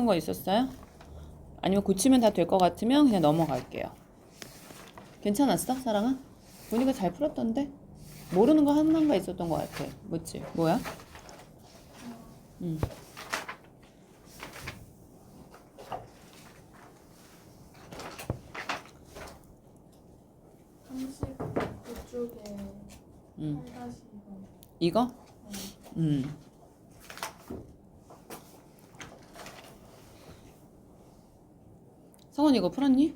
어려운 거 있었어요? 아니면 고치면 다 될 것 같으면 그냥 넘어갈게요. 괜찮았어, 사랑아? 보니까 잘 풀었던데? 모르는 거 하나가 있었던 것 같아. 뭐지? 뭐야? 상식 그쪽에 8-2번. 이거? 성원 이거 풀었니?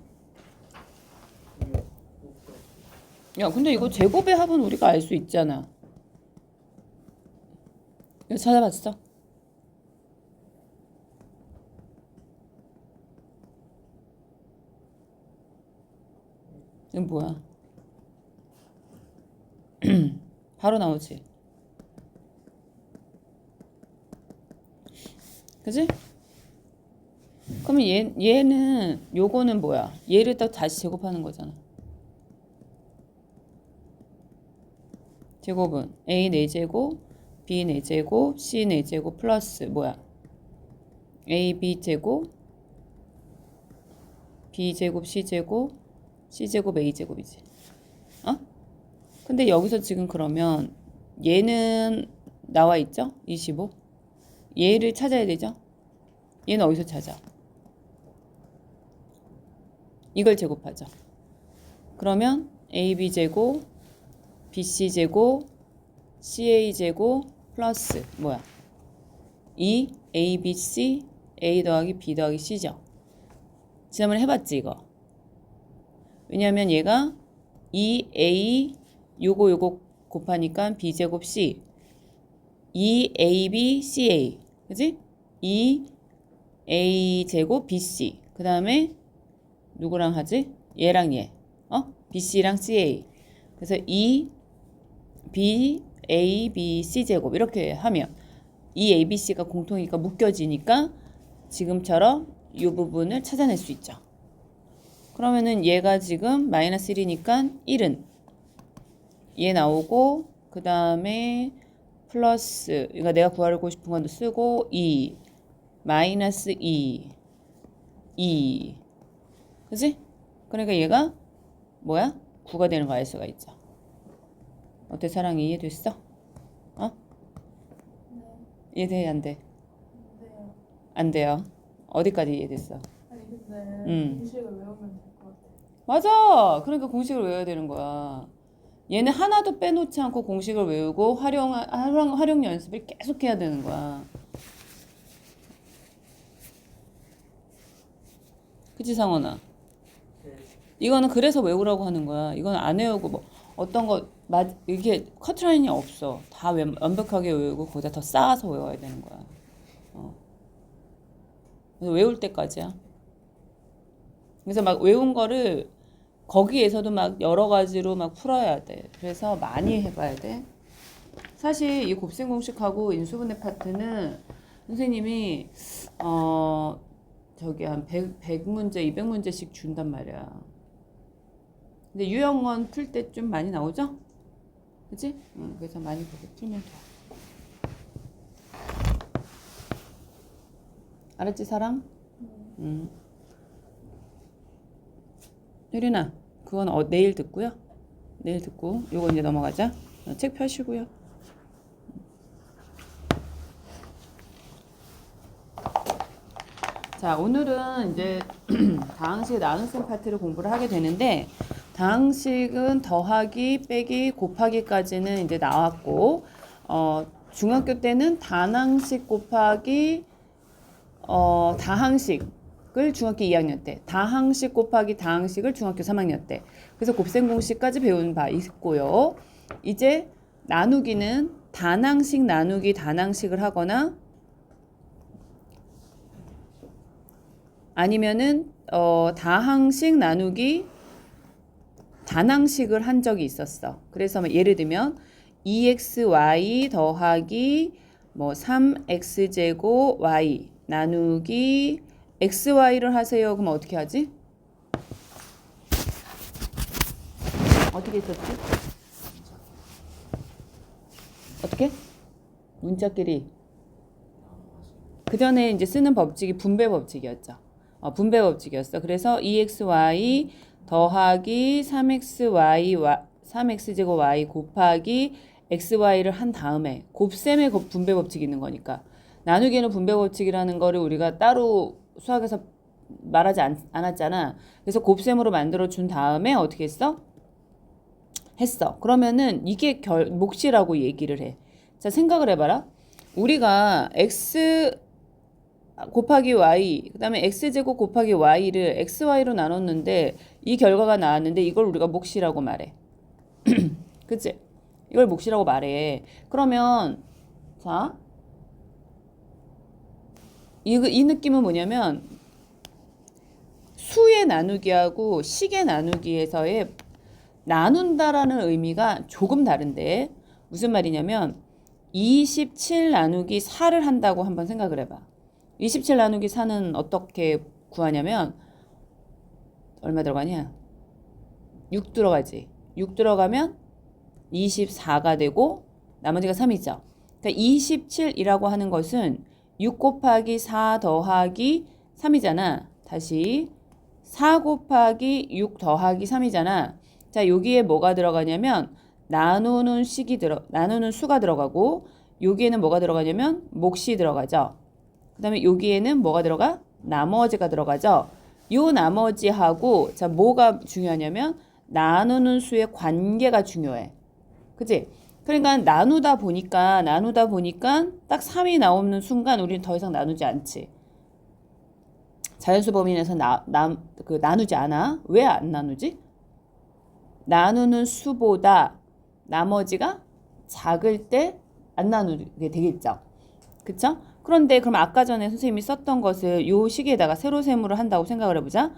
야, 근데 이거 제곱의 합은 우리가 알 수 있잖아. 이거 찾아봤어? 이건 뭐야? 바로 나오지. 그지? 그러면 얘는 요거는 뭐야? 얘를 딱 다시 제곱하는 거잖아. 제곱은 A 4제곱, B 4제곱, C 4제곱 플러스 뭐야? A, B 제곱, B 제곱, C 제곱, C 제곱, A 제곱이지. 어? 근데 여기서 지금 그러면 얘는 나와 있죠? 25. 얘를 찾아야 되죠? 얘는 어디서 찾아? 이걸 제곱하죠. 그러면 AB 제곱, BC 제곱, CA 제곱 플러스 뭐야? 2 ABC A 더하기 B 더하기 C죠. 지난번에 해봤지 이거. 왜냐하면 얘가 2A 요거 곱하니까 B 제곱 C 2AB CA 그지? 2A 제곱 BC 그 다음에 누구랑 하지? 얘랑 얘 BC랑 CA 그래서 2B A, B, C 제곱 이렇게 하면 이 A, B, C가 공통이니까 묶여지니까 지금처럼 이 부분을 찾아낼 수 있죠. 그러면은 얘가 지금 마이너스 1이니까 1은 얘 나오고 그 다음에 플러스 그러니까 내가 구하고 싶은 건 쓰고 2 마이너스 2 그지? 그러니까 얘가 뭐야? 9가 되는 거 알 수가 있죠. 어때 사랑이 이해됐어? 어? 네. 이해돼 안 돼? 네요. 안 돼요. 어디까지 이해됐어? 아니 근데 공식을 외우면 될 것 같아요. 맞아. 그러니까 공식을 외워야 되는 거야. 얘는 하나도 빼놓지 않고 공식을 외우고 활용 연습을 계속 해야 되는 거야. 그치 상원아? 이거는 그래서 외우라고 하는 거야. 이건 안 외우고 뭐 어떤 거 이게 커트라인이 없어. 다 완벽하게 외우고 거기다 더 쌓아서 외워야 되는 거야. 그래서 외울 때까지야. 그래서 막 외운 거를 거기에서도 막 여러 가지로 막 풀어야 돼. 그래서 많이 해봐야 돼. 사실 이 곱셈 공식하고 인수분해 파트는 선생님이 저기 한 100문제, 200문제씩 준단 말이야. 근데 유형원 풀 때 좀 많이 나오죠? 그치? 그래서 많이 보고 풀면 돼. 알았지, 사랑? 혜린아, 그건 내일 듣고요. 내일 듣고 요거 이제 넘어가자. 책 펴시고요. 자, 오늘은 이제 다항식 나눗셈 파트를 공부를 하게 되는데 다항식은 더하기, 빼기, 곱하기까지는 이제 나왔고 중학교 때는 단항식 곱하기 다항식을 중학교 2학년 때, 다항식 곱하기 다항식을 중학교 3학년 때. 그래서 곱셈 공식까지 배운 바 있고요. 이제 나누기는 단항식 나누기 단항식을 하거나 아니면은 다항식 나누기 단항식을 한 적이 있었어. 그래서 예를 들면 2xy 더하기 뭐 3x제곱 y 나누기 xy를 하세요. 그럼 어떻게 하지? 어떻게 했었지? 어떻게? 문자끼리 그 전에 이제 쓰는 법칙이 분배 법칙이었죠. 분배 법칙이었어. 그래서 2xy 더하기 3x제곱 y 곱하기 xy를 한 다음에 곱셈의 분배 법칙이 있는 거니까 나누기에는 분배 법칙이라는 거를 우리가 따로 수학에서 말하지 않았잖아. 그래서 곱셈으로 만들어 준 다음에 어떻게 했어? 그러면은 이게 몫이라고 얘기를 해. 자, 생각을 해봐라. 우리가 x 곱하기 y, 그 다음에 x제곱 곱하기 y를 xy로 나눴는데 이 결과가 나왔는데 이걸 우리가 몫이라고 말해. 그치? 이걸 몫이라고 말해. 그러면 자, 이 느낌은 뭐냐면 수의 나누기하고 식의 나누기에서의 나눈다라는 의미가 조금 다른데 무슨 말이냐면 27 나누기 4를 한다고 한번 생각을 해봐. 27 나누기 4는 어떻게 구하냐면 얼마 들어가냐? 6 들어가지. 6 들어가면 24가 되고 나머지가 3이죠. 그러니까 27이라고 하는 것은 6 곱하기 4 더하기 3이잖아. 다시 4 곱하기 6 더하기 3이잖아. 자, 여기에 뭐가 들어가냐면 나누는 수가 들어가고 여기에는 뭐가 들어가냐면 몫이 들어가죠. 그 다음에 여기에는 뭐가 들어가? 나머지가 들어가죠. 요 나머지하고 자 뭐가 중요하냐면 나누는 수의 관계가 중요해. 그치? 그러니까 나누다 보니까 딱 3이 나오는 순간 우리는 더 이상 나누지 않지. 자연수 범위에서 나누지 않아. 왜 안 나누지? 나누는 수보다 나머지가 작을 때 안 나누게 되겠죠. 그쵸? 그런데 그럼 아까 전에 선생님이 썼던 것을 요 식에다가 세로셈으로 한다고 생각을 해보자.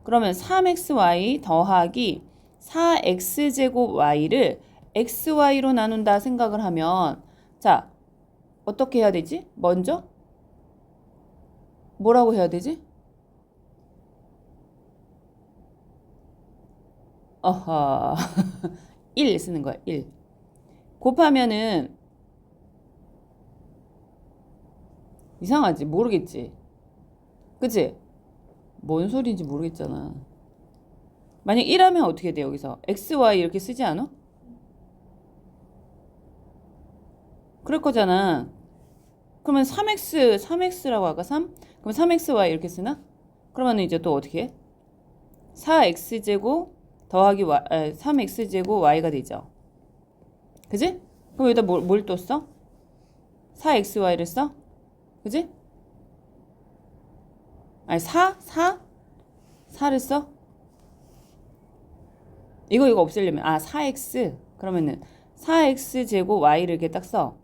그러면 3xy 더하기 4x제곱 y를 xy로 나눈다 생각을 하면 자 어떻게 해야 되지? 먼저 뭐라고 해야 되지? 어허 1 쓰는 거야. 1 곱하면은 이상하지? 모르겠지? 그치? 뭔 소리인지 모르겠잖아. 만약 1하면 어떻게 돼 여기서? xy 이렇게 쓰지 않아? 그럴 거잖아. 그러면 3x라고 할까? 3? 그럼 3xy 이렇게 쓰나? 그러면 이제 또 어떻게 해? 4x제곱 더하기 3x제곱 y가 되죠. 그지? 그럼 여기다 뭘 또 써? 4xy를 써? 그지? 아니 4를 써? 이거 없애려면 4x 그러면은 4x 제곱 y를 이렇게 딱 써.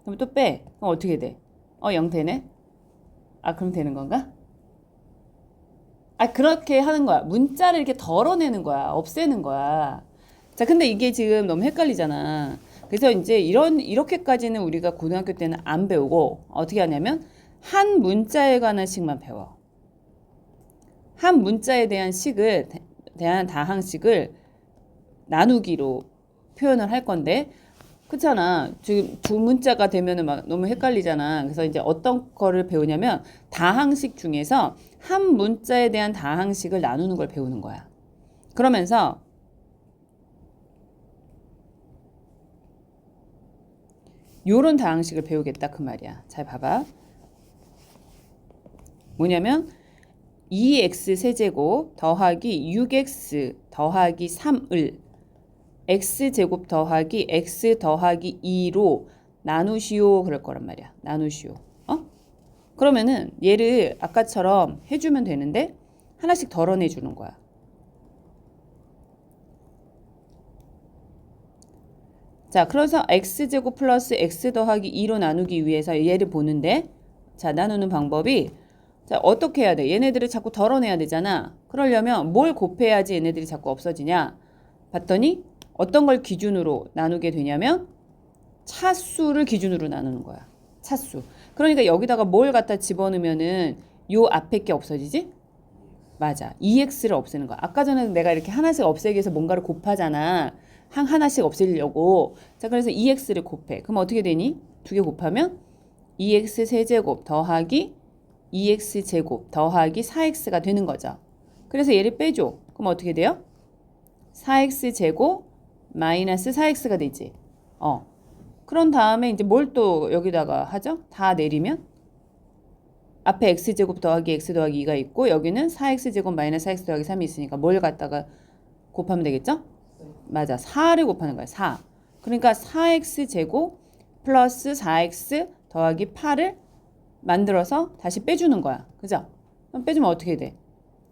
그럼 또 빼. 그럼 어떻게 돼? 0 되네? 그럼 되는 건가? 그렇게 하는 거야. 문자를 이렇게 덜어내는 거야. 없애는 거야. 자, 근데 이게 지금 너무 헷갈리잖아. 그래서 이제 이렇게까지는 우리가 고등학교 때는 안 배우고 어떻게 하냐면 한 문자에 관한 식만 배워. 한 문자에 대한 다항식을 나누기로 표현을 할 건데 그렇잖아. 지금 두 문자가 되면은 막 너무 헷갈리잖아. 그래서 이제 어떤 거를 배우냐면 다항식 중에서 한 문자에 대한 다항식을 나누는 걸 배우는 거야. 그러면서 요런 다항식을 배우겠다 그 말이야. 잘 봐봐. 뭐냐면 2x 세제곱 더하기 6x 더하기 3을 x제곱 더하기 x 더하기 2로 나누시오 그럴 거란 말이야. 나누시오. 그러면은 얘를 아까처럼 해주면 되는데 하나씩 덜어내주는 거야. 자, 그래서 x제곱 플러스 x 더하기 2로 나누기 위해서 얘를 보는데 자, 나누는 방법이 자, 어떻게 해야 돼? 얘네들을 자꾸 덜어내야 되잖아. 그러려면 뭘 곱해야지 얘네들이 자꾸 없어지냐? 봤더니 어떤 걸 기준으로 나누게 되냐면 차수를 기준으로 나누는 거야. 차수. 그러니까 여기다가 뭘 갖다 집어넣으면은 요 앞에 게 없어지지? 맞아. 2x를 없애는 거야. 아까 전에 내가 이렇게 하나씩 없애기 위해서 뭔가를 곱하잖아. 하나씩 없애려고. 자, 그래서 2x를 곱해. 그럼 어떻게 되니? 두 개 곱하면 2x 세제곱 더하기 2x 제곱 더하기 4x가 되는 거죠. 그래서 얘를 빼줘. 그럼 어떻게 돼요? 4x 제곱 마이너스 4x가 되지. 그런 다음에 이제 뭘 또 여기다가 하죠? 다 내리면 앞에 x제곱 더하기 x 더하기 2가 있고 여기는 4x제곱 마이너스 4x 더하기 3이 있으니까 뭘 갖다가 곱하면 되겠죠? 맞아. 4를 곱하는 거야. 4. 그러니까 4x제곱 플러스 4x 더하기 8을 만들어서 다시 빼주는 거야. 그죠? 그럼 빼주면 어떻게 돼?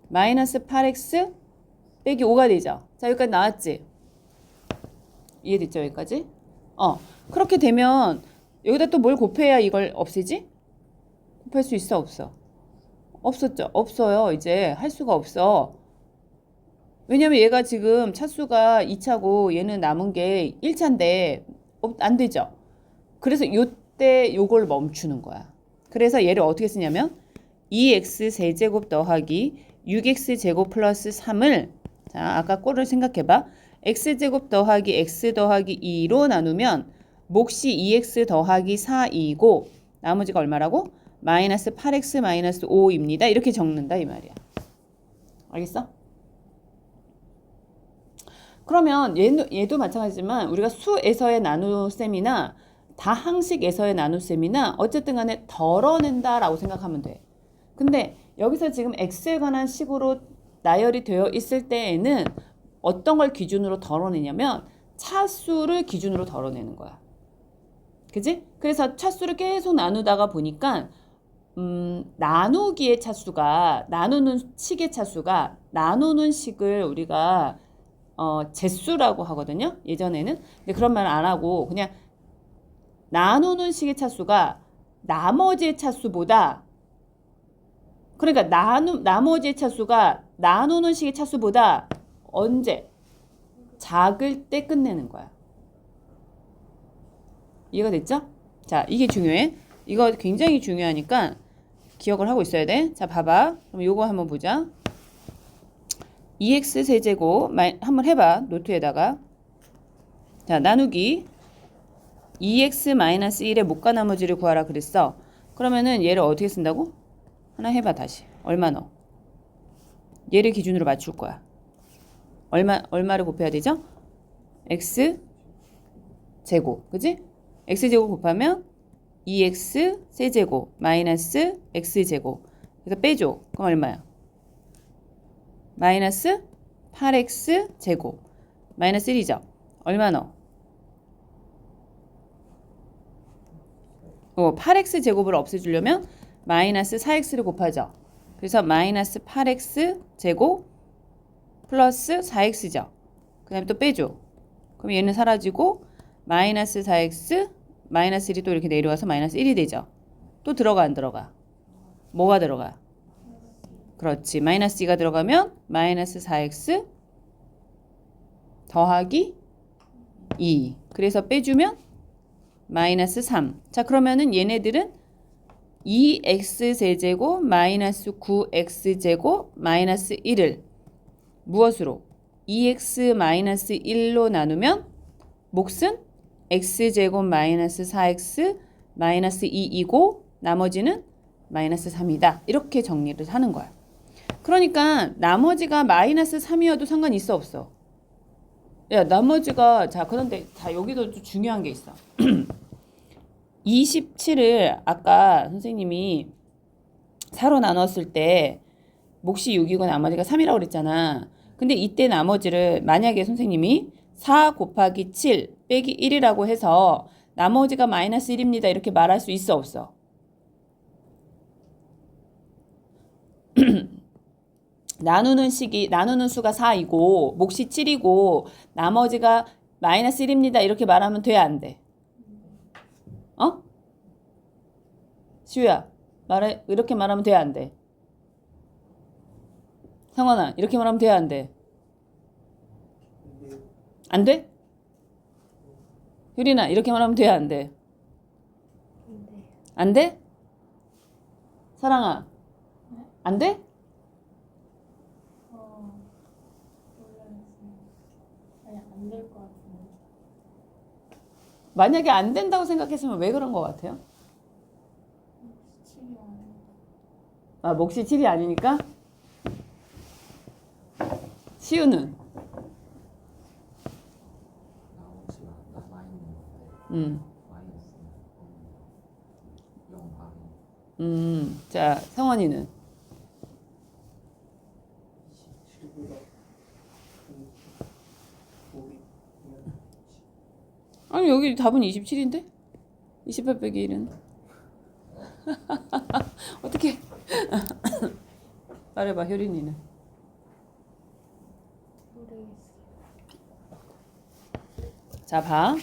마이너스 8x 빼기 5가 되죠. 자, 여기까지 나왔지? 이해됐죠? 여기까지? 그렇게 되면 여기다 또 뭘 곱해야 이걸 없애지? 곱할 수 있어? 없어? 없었죠? 없어요. 이제 할 수가 없어. 왜냐면 얘가 지금 차수가 2차고 얘는 남은 게 1차인데 안 되죠? 그래서 요때 요걸 멈추는 거야. 그래서 얘를 어떻게 쓰냐면 2x 세제곱 더하기 6x 제곱 플러스 3을 자 아까 꼴을 생각해봐. x제곱 더하기 x 더하기 2로 나누면 몫이 2x 더하기 4이고 나머지가 얼마라고? 마이너스 8x 마이너스 5입니다. 이렇게 적는다 이 말이야. 알겠어? 그러면 얘도 마찬가지지만 우리가 수에서의 나눗셈이나 다항식에서의 나눗셈이나 어쨌든 간에 덜어낸다라고 생각하면 돼. 근데 여기서 지금 x에 관한 식으로 나열이 되어 있을 때에는 어떤 걸 기준으로 덜어내냐면 차수를 기준으로 덜어내는 거야. 그지? 그래서 차수를 계속 나누다가 보니까 나누기의 차수가 나누는 식의 차수가 나누는 식을 우리가 제수라고 하거든요. 예전에는. 근데 그런 말 안 하고 그냥 나누는 식의 차수가 나머지의 차수보다 그러니까 나머지의 차수가 나누는 식의 차수보다 언제? 작을 때 끝내는 거야. 이해가 됐죠? 자, 이게 중요해. 이거 굉장히 중요하니까 기억을 하고 있어야 돼. 자, 봐봐. 그럼 요거 한번 보자. 2x 세제곱 한번 해봐. 노트에다가. 자, 나누기 2x-1의 목과 나머지를 구하라 그랬어. 그러면은 얘를 어떻게 쓴다고? 하나 해봐 다시. 얼마 넣어? 얘를 기준으로 맞출 거야. 얼마를 곱해야 되죠? x 제곱. 그지? x 제곱 곱하면 2x 세제곱 마이너스 x 제곱. 그래서 빼줘. 그럼 얼마야? 마이너스 8x 제곱 마이너스 1이죠. 얼마 넣어? 8x 제곱을 없애주려면 마이너스 4x를 곱하죠. 그래서 마이너스 8x 제곱 플러스 4x죠. 그 다음에 또 빼줘. 그럼 얘는 사라지고 마이너스 4x 마이너스 1이 또 이렇게 내려와서 마이너스 1이 되죠. 또 들어가 안 들어가? 뭐가 들어가? 그렇지. 마이너스 2가 들어가면 마이너스 4x 더하기 2. 그래서 빼주면 마이너스 3. 자, 그러면은 얘네들은 2x 세제곱 마이너스 9x 제곱 마이너스 1을 무엇으로? 2x 마이너스 1로 나누면 몫은 x 제곱 마이너스 4x 마이너스 2이고 나머지는 마이너스 3이다. 이렇게 정리를 하는 거야. 그러니까 나머지가 마이너스 3이어도 상관이 있어 없어? 야, 나머지가 자 그런데 자 여기도 좀 중요한 게 있어. 27을 아까 선생님이 4로 나눴을 때 몫이 6이고 나머지가 3이라고 그랬잖아. 근데 이때 나머지를 만약에 선생님이 4 곱하기 7 빼기 1이라고 해서 나머지가 마이너스 1입니다. 이렇게 말할 수 있어 없어? 나누는 수가 4이고 몫이 7이고 나머지가 마이너스 1입니다. 이렇게 말하면 돼, 안 돼? 시우야, 이렇게 말하면 돼, 안 돼? 상원아, 이렇게 말하면 돼, 안 돼? 안 돼? 효린아, 이렇게 말하면 돼, 안 돼? 안 돼? 사랑아, 안 돼? 안 될 것 같은데. 만약에 안 된다고 생각했으면 왜 그런 것 같아요? 아, 몫이 7이 아니니까? 시우는? 나머지가 남아있는 건데 음. 마이너스는 0 반이 자, 성원이는? 27보다 곱이면 아니, 여기 답은 27인데? 28 빼기 1은? 어떻게? 말해봐, 효린이는. 모르겠어요. 자, 봐.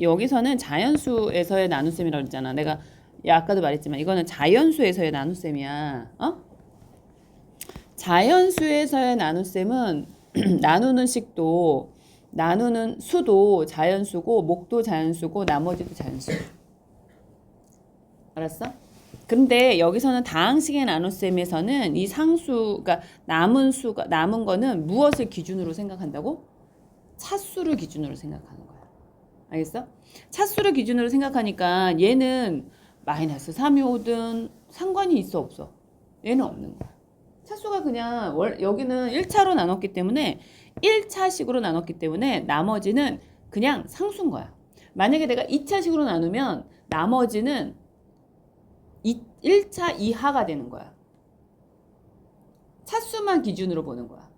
여기서는 자연수에서의 나눗셈이라고 했잖아. 내가 아까도 말했지만 이거는 자연수에서의 나눗셈이야. 어? 자연수에서의 나눗셈은 나누는 식도 나누는 수도 자연수고 목도 자연수고 나머지도 자연수. 알았어? 근데 여기서는 다항식의 나눗셈에서는 이 상수가 남은 거는 무엇을 기준으로 생각한다고? 차수를 기준으로 생각하는 거야. 알겠어? 차수를 기준으로 생각하니까 얘는 마이너스 3이 오든 상관이 있어 없어? 얘는 없는 거야. 차수가 그냥 여기는 1차로 나눴기 때문에 1차식으로 나눴기 때문에 나머지는 그냥 상수인 거야. 만약에 내가 2차식으로 나누면 나머지는 1차 이하가 되는 거야. 차수만 기준으로 보는 거야.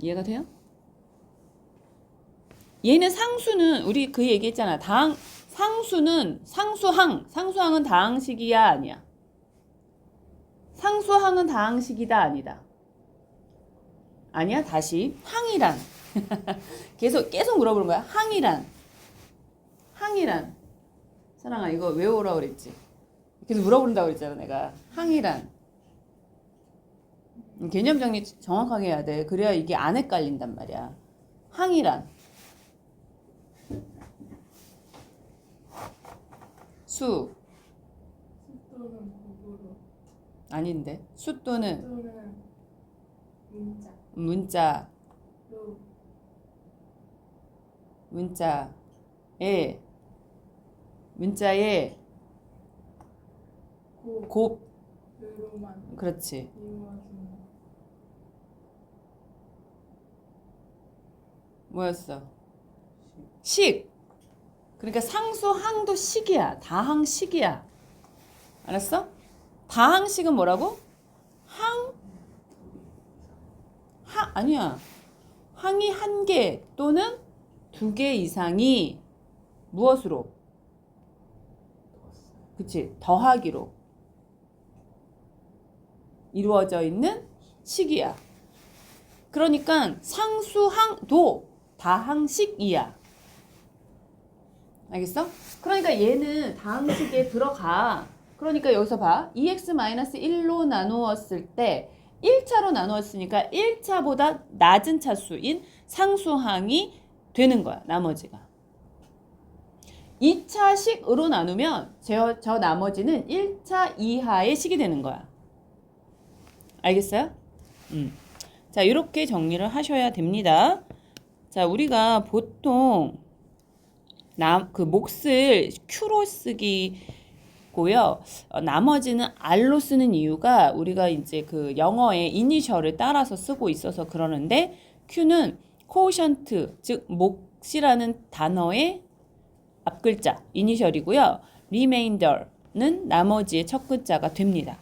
이해가 돼요? 얘는 상수는 우리 그 얘기했잖아. 상수는 상수항은 다항식이야 아니야? 상수항은 다항식이다 아니다? 아니야. 다시 항이란 계속 물어보는 거야. 항이란 사랑아 이거 외우라 그랬지. 계속 물어본다고 그랬잖아 내가. 항이란 개념 정리 정확하게 해야 돼. 그래야 이게 안 헷갈린단 말이야. 항이란 수 또는 곡으로 아닌데 수 또는 또는 문자로 문자에 곱으로만 그렇지. 이루어지는 뭐였어? 식. 그러니까 상수항도 식이야. 다항식이야. 알았어? 다항식은 뭐라고? 아니야. 항이 1개 또는 2개 이상이 무엇으로? 그치. 더하기로 이루어져 있는 식이야. 그러니까 상수항도 다항식이야. 알겠어? 그러니까 얘는 다항식에 들어가. 그러니까 여기서 봐. 2x-1로 나누었을 때 1차로 나누었으니까 1차보다 낮은 차수인 상수항이 되는 거야. 나머지가. 2차식으로 나누면 저 나머지는 1차 이하의 식이 되는 거야. 알겠어요? 자, 이렇게 정리를 하셔야 됩니다. 자, 우리가 보통 그 몫을 Q로 쓰기고요. 나머지는 R로 쓰는 이유가 우리가 이제 그 영어의 이니셜을 따라서 쓰고 있어서 그러는데 Q는 quotient, 즉 몫이라는 단어의 앞글자 이니셜이고요. remainder는 나머지의 첫 글자가 됩니다.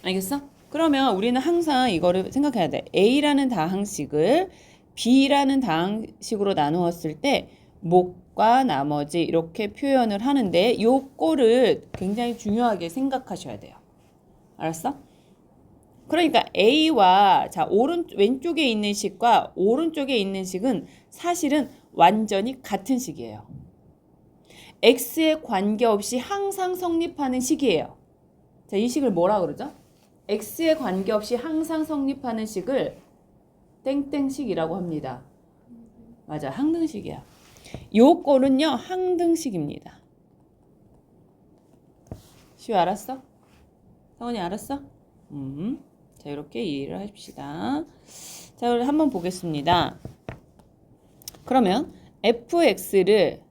알겠어? 그러면 우리는 항상 이거를 생각해야 돼. A라는 다항식을 B라는 다항식으로 나누었을 때 몫과 나머지 이렇게 표현을 하는데 요거를 굉장히 중요하게 생각하셔야 돼요. 알았어? 그러니까 A와 왼쪽에 있는 식과 오른쪽에 있는 식은 사실은 완전히 같은 식이에요. X에 관계없이 항상 성립하는 식이에요. 자, 이 식을 뭐라 그러죠? X에 관계없이 항상 성립하는 식을 땡땡식이라고 합니다. 맞아, 항등식이야. 요거는요, 항등식입니다. 시우 알았어? 성원이 알았어? 자, 이렇게 이해를 합시다. 자, 우리 한번 보겠습니다. 그러면 fx를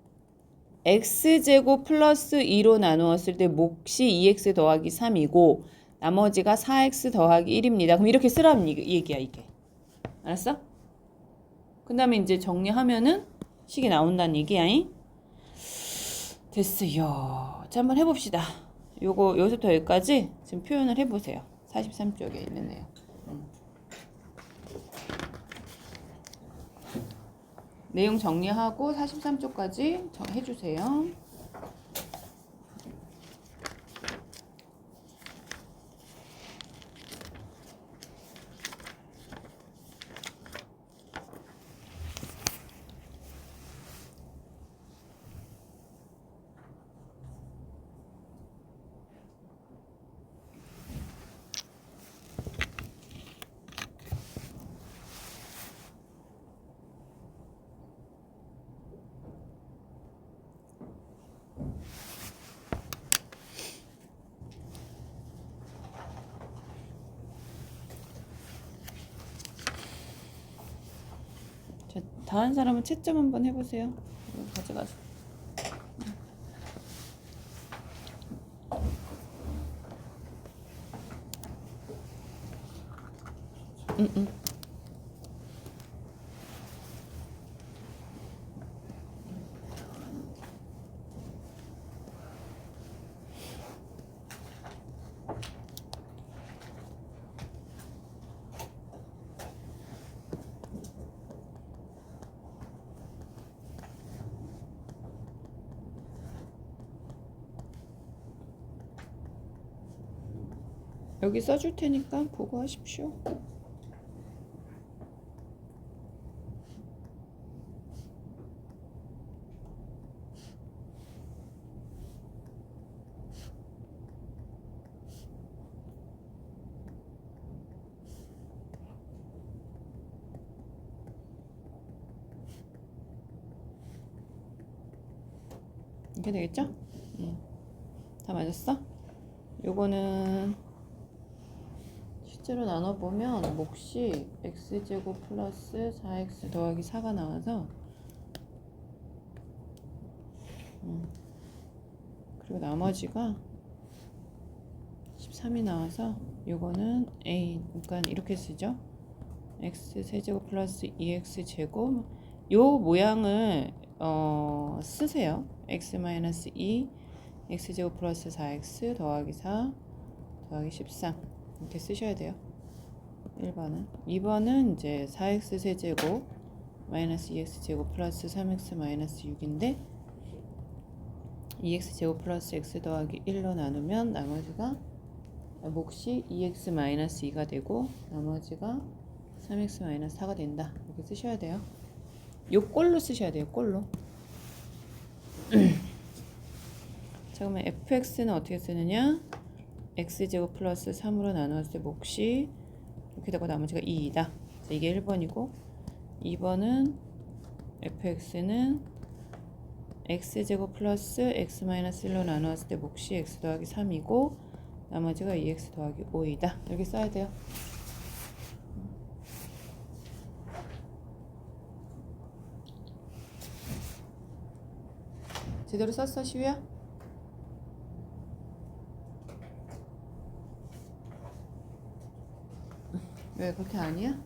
x제곱 플러스 2로 나누었을 때 몫이 2x 더하기 3이고 나머지가 4x 더하기 1입니다. 그럼 이렇게 쓰라는 얘기야 이게. 알았어? 그 다음에 이제 정리하면은 식이 나온다는 얘기야. 됐어요. 자, 한번 해봅시다. 요거 여기서부터 여기까지 지금 표현을 해보세요. 43쪽에 있는 내용. 내용 정리하고 43쪽까지 해주세요. 자, 다른 사람은 채점 한번 해보세요. 이거 가져가서. 응. 여기 써줄 테니까 보고 하십시오. 이렇게 되겠죠? 다 맞았어? 요거는 실제로 나눠보면 몫이 x제곱 플러스 4x 더하기 4가 나와서 그리고 나머지가 13이 나와서 요거는 a 그러니까 이렇게 쓰죠. x 세제곱 플러스 2x 제곱 요 모양을 쓰세요. x 마이너스 2 x제곱 플러스 4x 더하기 4 더하기 13 이렇게 쓰셔야 돼요. 1번은 2번은 이제 4x 세제곱 마이너스 2x 제곱 플러스 3x 마이너스 6인데 2x 제곱 플러스 x 더하기 1로 나누면 나머지가 몫이 2x 마이너스 2가 되고 나머지가 3x 마이너스 4가 된다. 이렇게 쓰셔야 돼요. 요 꼴로 쓰셔야 돼요. 꼴로. 자, 그러면 fx는 어떻게 쓰느냐? x제곱 플러스 3으로 나누었을 때 몫이 이렇게 되고 나머지가 2이다. 자, 이게 1번이고 2번은 fx는 x제곱 플러스 x 마이너스 1로 나누었을 때 몫이 x 더하기 3이고 나머지가 2x 더하기 5이다. 이렇게 써야 돼요. 제대로 썼어, 시우야? 왜 그렇게 아니야?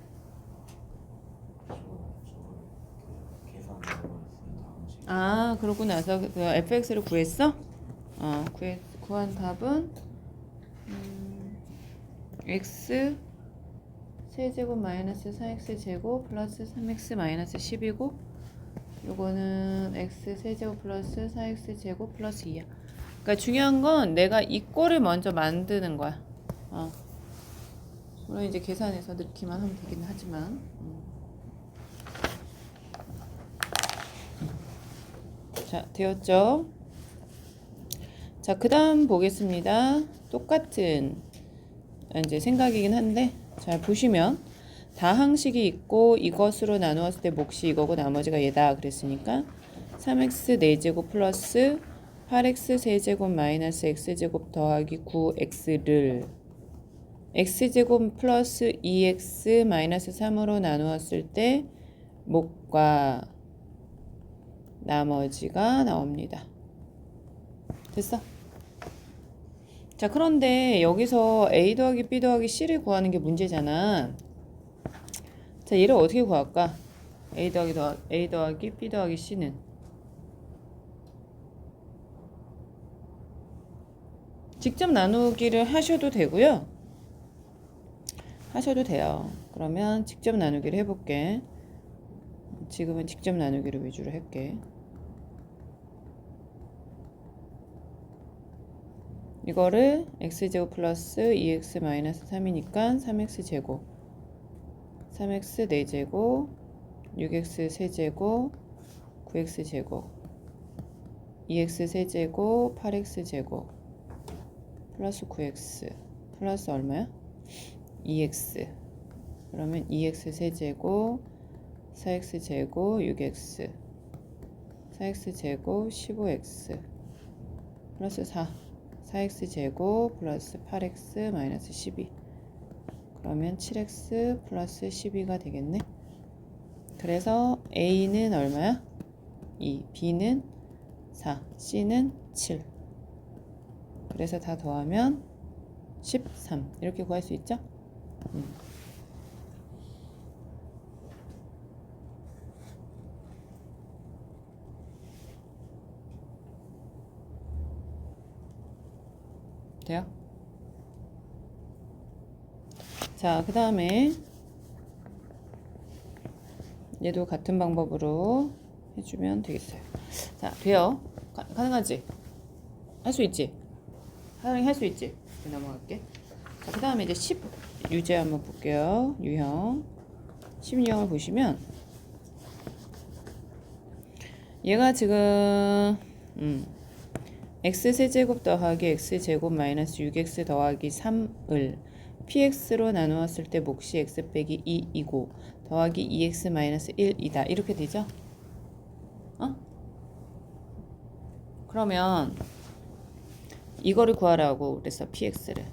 아, 그러고 나서 그 fx를 구했어? 구한 답은 x 세제곱 마이너스 4x 제곱 플러스 3x 마이너스 10이고 요거는 x 세제곱 플러스 4x 제곱 플러스 2야. 그러니까 중요한 건 내가 이 꼴을 먼저 만드는 거야. 물론 이제 계산해서 넣기만 하면 되긴 하지만 자, 되었죠? 자, 그 다음 보겠습니다. 똑같은 이제 생각이긴 한데 잘 보시면 다항식이 있고 이것으로 나누었을 때 몫이 이거고 나머지가 얘다 그랬으니까 3x 4제곱 플러스 8x 세제곱 마이너스 x제곱 더하기 9x를 x제곱 플러스 2x 마이너스 3으로 나누었을 때 몫과 나머지가 나옵니다. 됐어? 자, 그런데 여기서 A 더하기 B 더하기 C를 구하는 게 문제잖아. 자, 얘를 어떻게 구할까? A 더하기 B 더하기 C는 직접 나누기를 하셔도 되고요. 하셔도 돼요. 그러면 직접 나누기를 해볼게. 지금은 직접 나누기를 위주로 할게. 이거를 x제곱 플러스 2x 마이너스 3이니까 3x제곱 3x 4제곱 6x 세제곱 9x제곱 2x 세제곱 8x제곱 플러스 9x 플러스 얼마야? 2x 그러면 2x 세제곱 4x제곱 6x 4x제곱 15x 플러스 4x제곱 플러스 8x 마이너스 12 그러면 7x 플러스 12가 되겠네. 그래서 A는 얼마야? 2, B는 4, C는 7. 그래서 다 더하면 13 이렇게 구할 수 있죠? 돼요? 자, 그 다음에 얘도 같은 방법으로 해주면 되겠어요. 자, 돼요? 가능하지? 할 수 있지? 하영이 할 수 있지? 넘어갈게. 자, 그 다음에 이제 10 유제 한번 볼게요. 유형 10유형을 보시면 얘가 지금 x세제곱 더하기 x제곱 마이너스 6x 더하기 3을 px로 나누었을 때 몫이 x 빼기 2이고 더하기 2x 마이너스 1이다. 이렇게 되죠? 그러면 이거를 구하라고 그랬어. px를.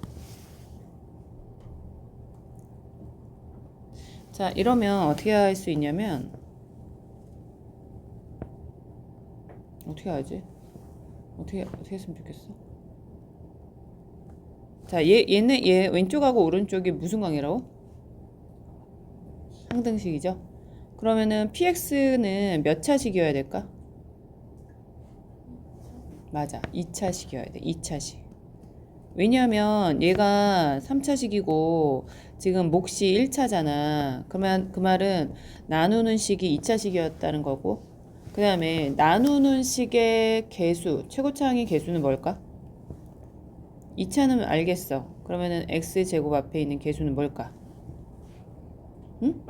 자, 이러면 어떻게 할 수 있냐면 어떻게 하지? 어떻게 했으면 좋겠어? 자, 얘 왼쪽하고 오른쪽이 무슨 관계라고? 상등식이죠. 그러면은 px는 몇 차식이어야 될까? 맞아, 2차식이어야 돼. 2차식. 왜냐하면 얘가 3차식이고 지금 몫이 1차잖아. 그러면 그 말은 나누는 식이 2차식이었다는 거고, 그 다음에 나누는 식의 개수, 최고차항의 개수는 뭘까? 2차는 알겠어. 그러면은 x제곱 앞에 있는 개수는 뭘까? 응?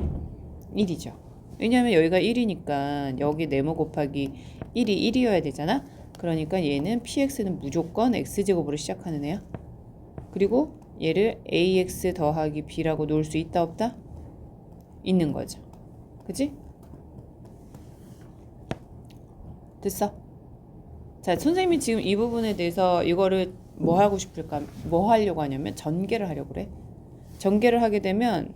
1이죠. 왜냐하면 여기가 1이니까 여기 네모 곱하기 1이 1이어야 되잖아. 그러니까 얘는 px는 무조건 x제곱으로 시작하는 애야. 그리고 얘를 ax 더하기 b라고 놓을 수 있다 없다? 있는 거죠. 그치? 됐어? 자, 선생님이 지금 이 부분에 대해서 이거를 뭐 하고 싶을까? 뭐 하려고 하냐면 전개를 하려고 그래. 전개를 하게 되면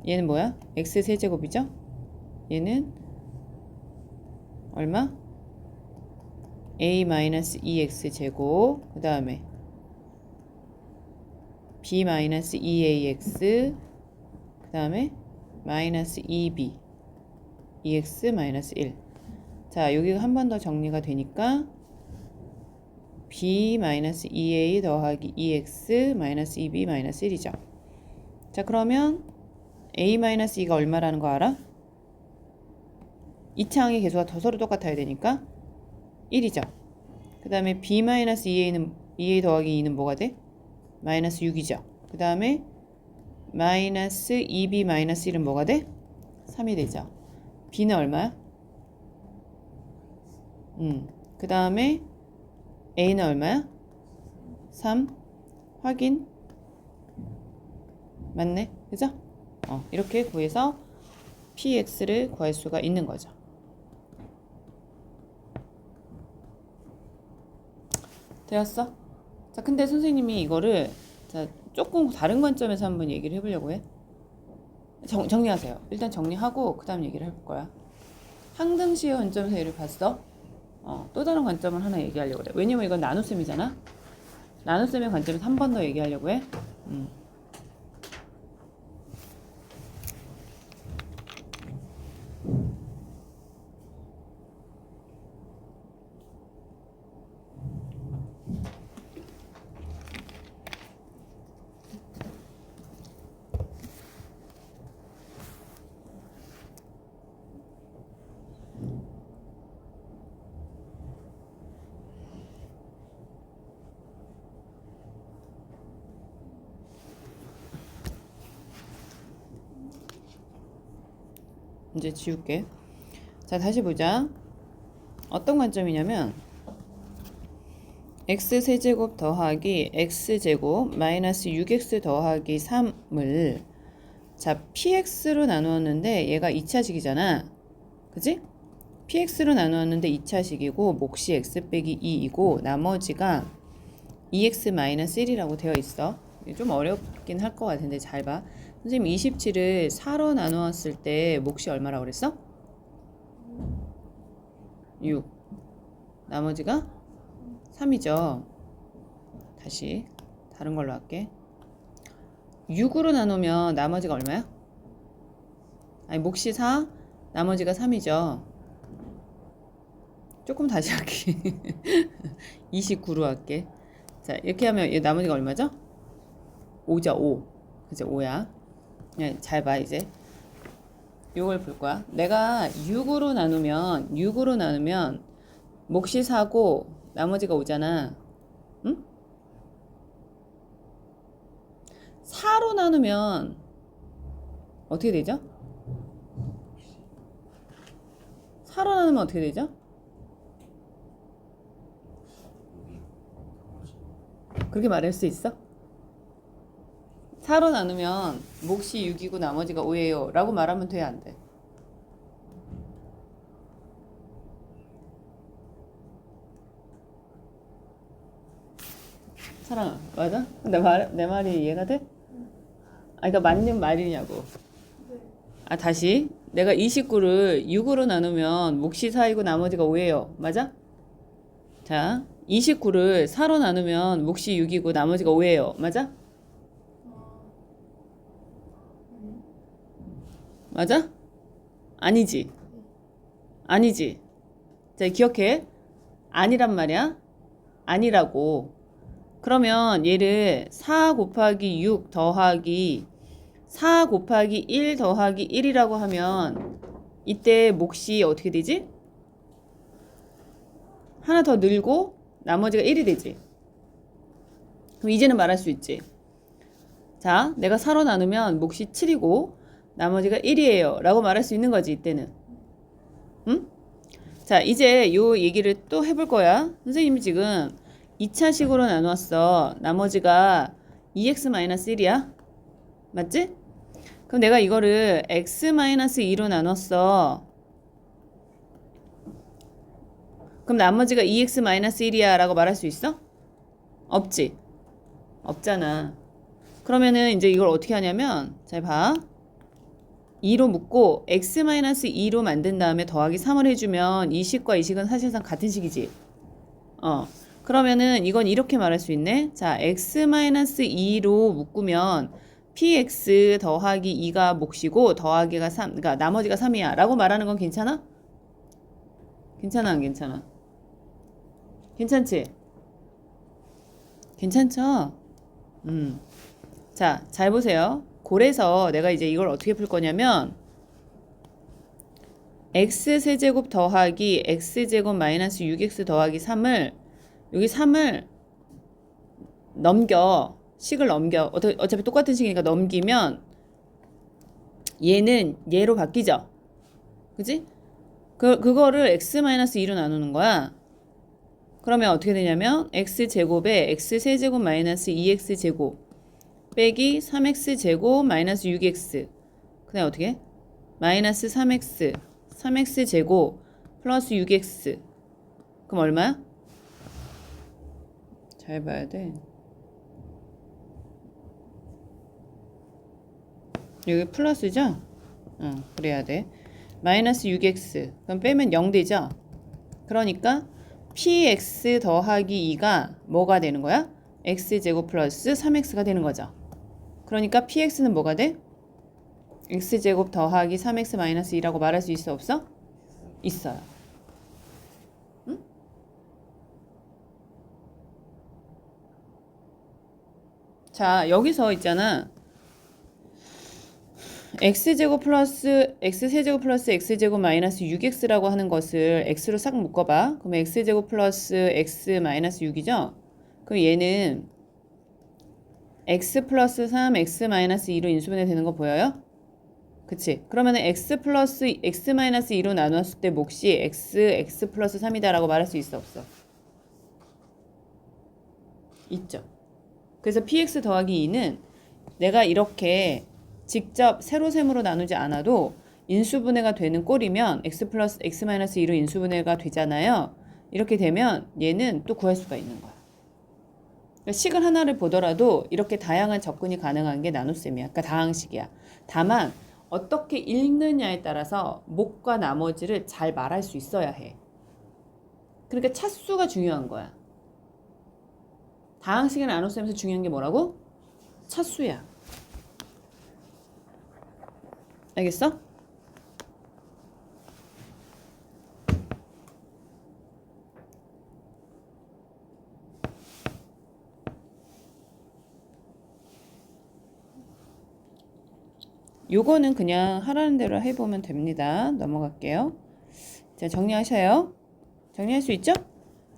얘는 뭐야? x 세제곱이죠? 얘는 얼마? a-2x 제곱 그 다음에 b-2ax 그 다음에 마이너스 2b 2x 마이너스 1. 자, 여기가 한 번 더 정리가 되니까 b-2a 더하기 2x 마이너스 2b 마이너스 1이죠. 자, 그러면 a-2가 얼마라는 거 알아? 2차항의 개수가 더 서로 똑같아야 되니까 1이죠. 그 다음에 b-2a는 2a 더하기 2는 뭐가 돼? 마이너스 6이죠. 그 다음에 마이너스 2b 마이너스 1은 뭐가 돼? 3이 되죠. b는 얼마야? 그 다음에 a는 얼마야? 3 확인. 맞네. 그죠? 이렇게 구해서 px를 구할 수가 있는 거죠. 되었어? 자, 근데 선생님이 이거를 자, 조금 다른 관점에서 한번 얘기를 해보려고 해. 정리하세요. 일단 정리하고 그 다음 얘기를 해볼 거야. 항등식의 관점에서 얘를 봤어. 또 다른 관점을 하나 얘기하려고 그래. 왜냐면 이건 나눗셈이잖아. 나눗셈의 관점에서 한 번 더 얘기하려고 해. 이제 지울게. 자, 다시 보자. 어떤 관점이냐면 x세제곱 더하기 x제곱 마이너스 6x 더하기 3을 자 px로 나누었는데 얘가 2차식이잖아. 그지? px로 나누었는데 2차식이고 몫이 x 빼기 2이고 나머지가 2x 마이너스 1이라고 되어 있어. 좀 어렵긴 할 것 같은데 잘 봐. 선생님 27을 4로 나누었을 때 몫이 얼마라고 그랬어? 6. 나머지가 3이죠. 다시 다른 걸로 할게. 6으로 나누면 나머지가 얼마야? 아니 몫이 4, 나머지가 3이죠. 조금 다시 할게. 29로 할게. 자 이렇게 하면 얘 나머지가 얼마죠? 5죠. 5. 그죠? 5야. 잘 봐 이제. 요걸 볼 거야. 내가 6으로 나누면 몫이 4고 나머지가 5잖아. 응? 4로 나누면 어떻게 되죠? 4로 나누면 어떻게 되죠? 그렇게 말할 수 있어? 4로 나누면 몫이 6이고 나머지가 5예요 라고 말하면 돼, 안 돼? 사랑아, 맞아? 내 말이 이해가 돼? 그러니까 맞는 말이냐고. 아, 다시. 내가 29를 6으로 나누면 몫이 4이고 나머지가 5예요. 맞아? 자, 29를 4로 나누면 몫이 6이고 나머지가 5예요. 맞아? 맞아? 아니지. 아니지. 자, 기억해. 아니란 말이야. 아니라고. 그러면 얘를 4 곱하기 6 더하기 4 곱하기 1 더하기 1이라고 하면 이때 몫이 어떻게 되지? 하나 더 늘고 나머지가 1이 되지. 그럼 이제는 말할 수 있지. 자, 내가 4로 나누면 몫이 7이고 나머지가 1이에요 라고 말할 수 있는 거지 이때는. 응? 자, 이제 요 얘기를 또 해볼 거야. 선생님이 지금 2차식으로 나누었어. 나머지가 2x-1이야. 맞지? 그럼 내가 이거를 x-2로 나눴어. 그럼 나머지가 2x-1이야 라고 말할 수 있어? 없지? 없잖아. 그러면은 이제 이걸 어떻게 하냐면 잘 봐. 2로 묶고 x-2로 만든 다음에 더하기 3을 해주면 이 식과 이 식은 사실상 같은 식이지. 그러면은 이건 이렇게 말할 수 있네. 자, x-2로 묶으면 px 더하기 2가 몫이고 더하기가 3, 그러니까 나머지가 3이야 라고 말하는 건 괜찮아? 괜찮아 안 괜찮아? 괜찮지? 괜찮죠? 자, 잘 보세요. 그래서 내가 이제 이걸 어떻게 풀 거냐면 x세제곱 더하기 x제곱 마이너스 6x 더하기 3을 여기 3을 넘겨. 식을 넘겨. 어차피 똑같은 식이니까 넘기면 얘는 얘로 바뀌죠. 그지? 그거를 x-2로 나누는 거야. 그러면 어떻게 되냐면 x제곱에 x세제곱 마이너스 2x제곱 빼기 3x제곱 마이너스 6x 그 다음에 어떻게? 마이너스 3x제곱 플러스 6x 그럼 얼마야? 잘 봐야 돼. 여기 플러스죠? 그래야 돼. 마이너스 6x 그럼 빼면 0 되죠? 그러니까 px 더하기 2가 뭐가 되는 거야? x제곱 플러스 3x가 되는 거죠. 그러니까 px는 뭐가 돼? x제곱 더하기 3x 마이너스 2라고 말할 수 있어 없어? 있어요. 응? 자, 여기서 있잖아. x제곱 플러스 x세제곱 플러스 x제곱 마이너스 6x라고 하는 것을 x로 싹 묶어봐. 그럼 x제곱 플러스 x 마이너스 6이죠? 그럼 얘는 x 플러스 3 x 마이너스 2로 인수분해 되는 거 보여요? 그치? 그러면은 x 플러스 x 마이너스 2로 나누었을 때 몫이 x 플러스 3이다 라고 말할 수 있어 없어? 있죠. 그래서 px 더하기 2는 내가 이렇게 직접 세로셈으로 나누지 않아도 인수분해가 되는 꼴이면 x 플러스 x 마이너스 2로 인수분해가 되잖아요. 이렇게 되면 얘는 또 구할 수가 있는 거야. 그러니까 식을 하나를 보더라도 이렇게 다양한 접근이 가능한 게 나눗셈이야. 그러니까 다항식이야. 다만 어떻게 읽느냐에 따라서 목과 나머지를 잘 말할 수 있어야 해. 그러니까 차수가 중요한 거야. 다항식의 나눗셈에서 중요한 게 뭐라고? 차수야. 알겠어? 요거는 그냥 하라는 대로 해보면 됩니다. 넘어갈게요. 자, 정리하셔요. 정리할 수 있죠?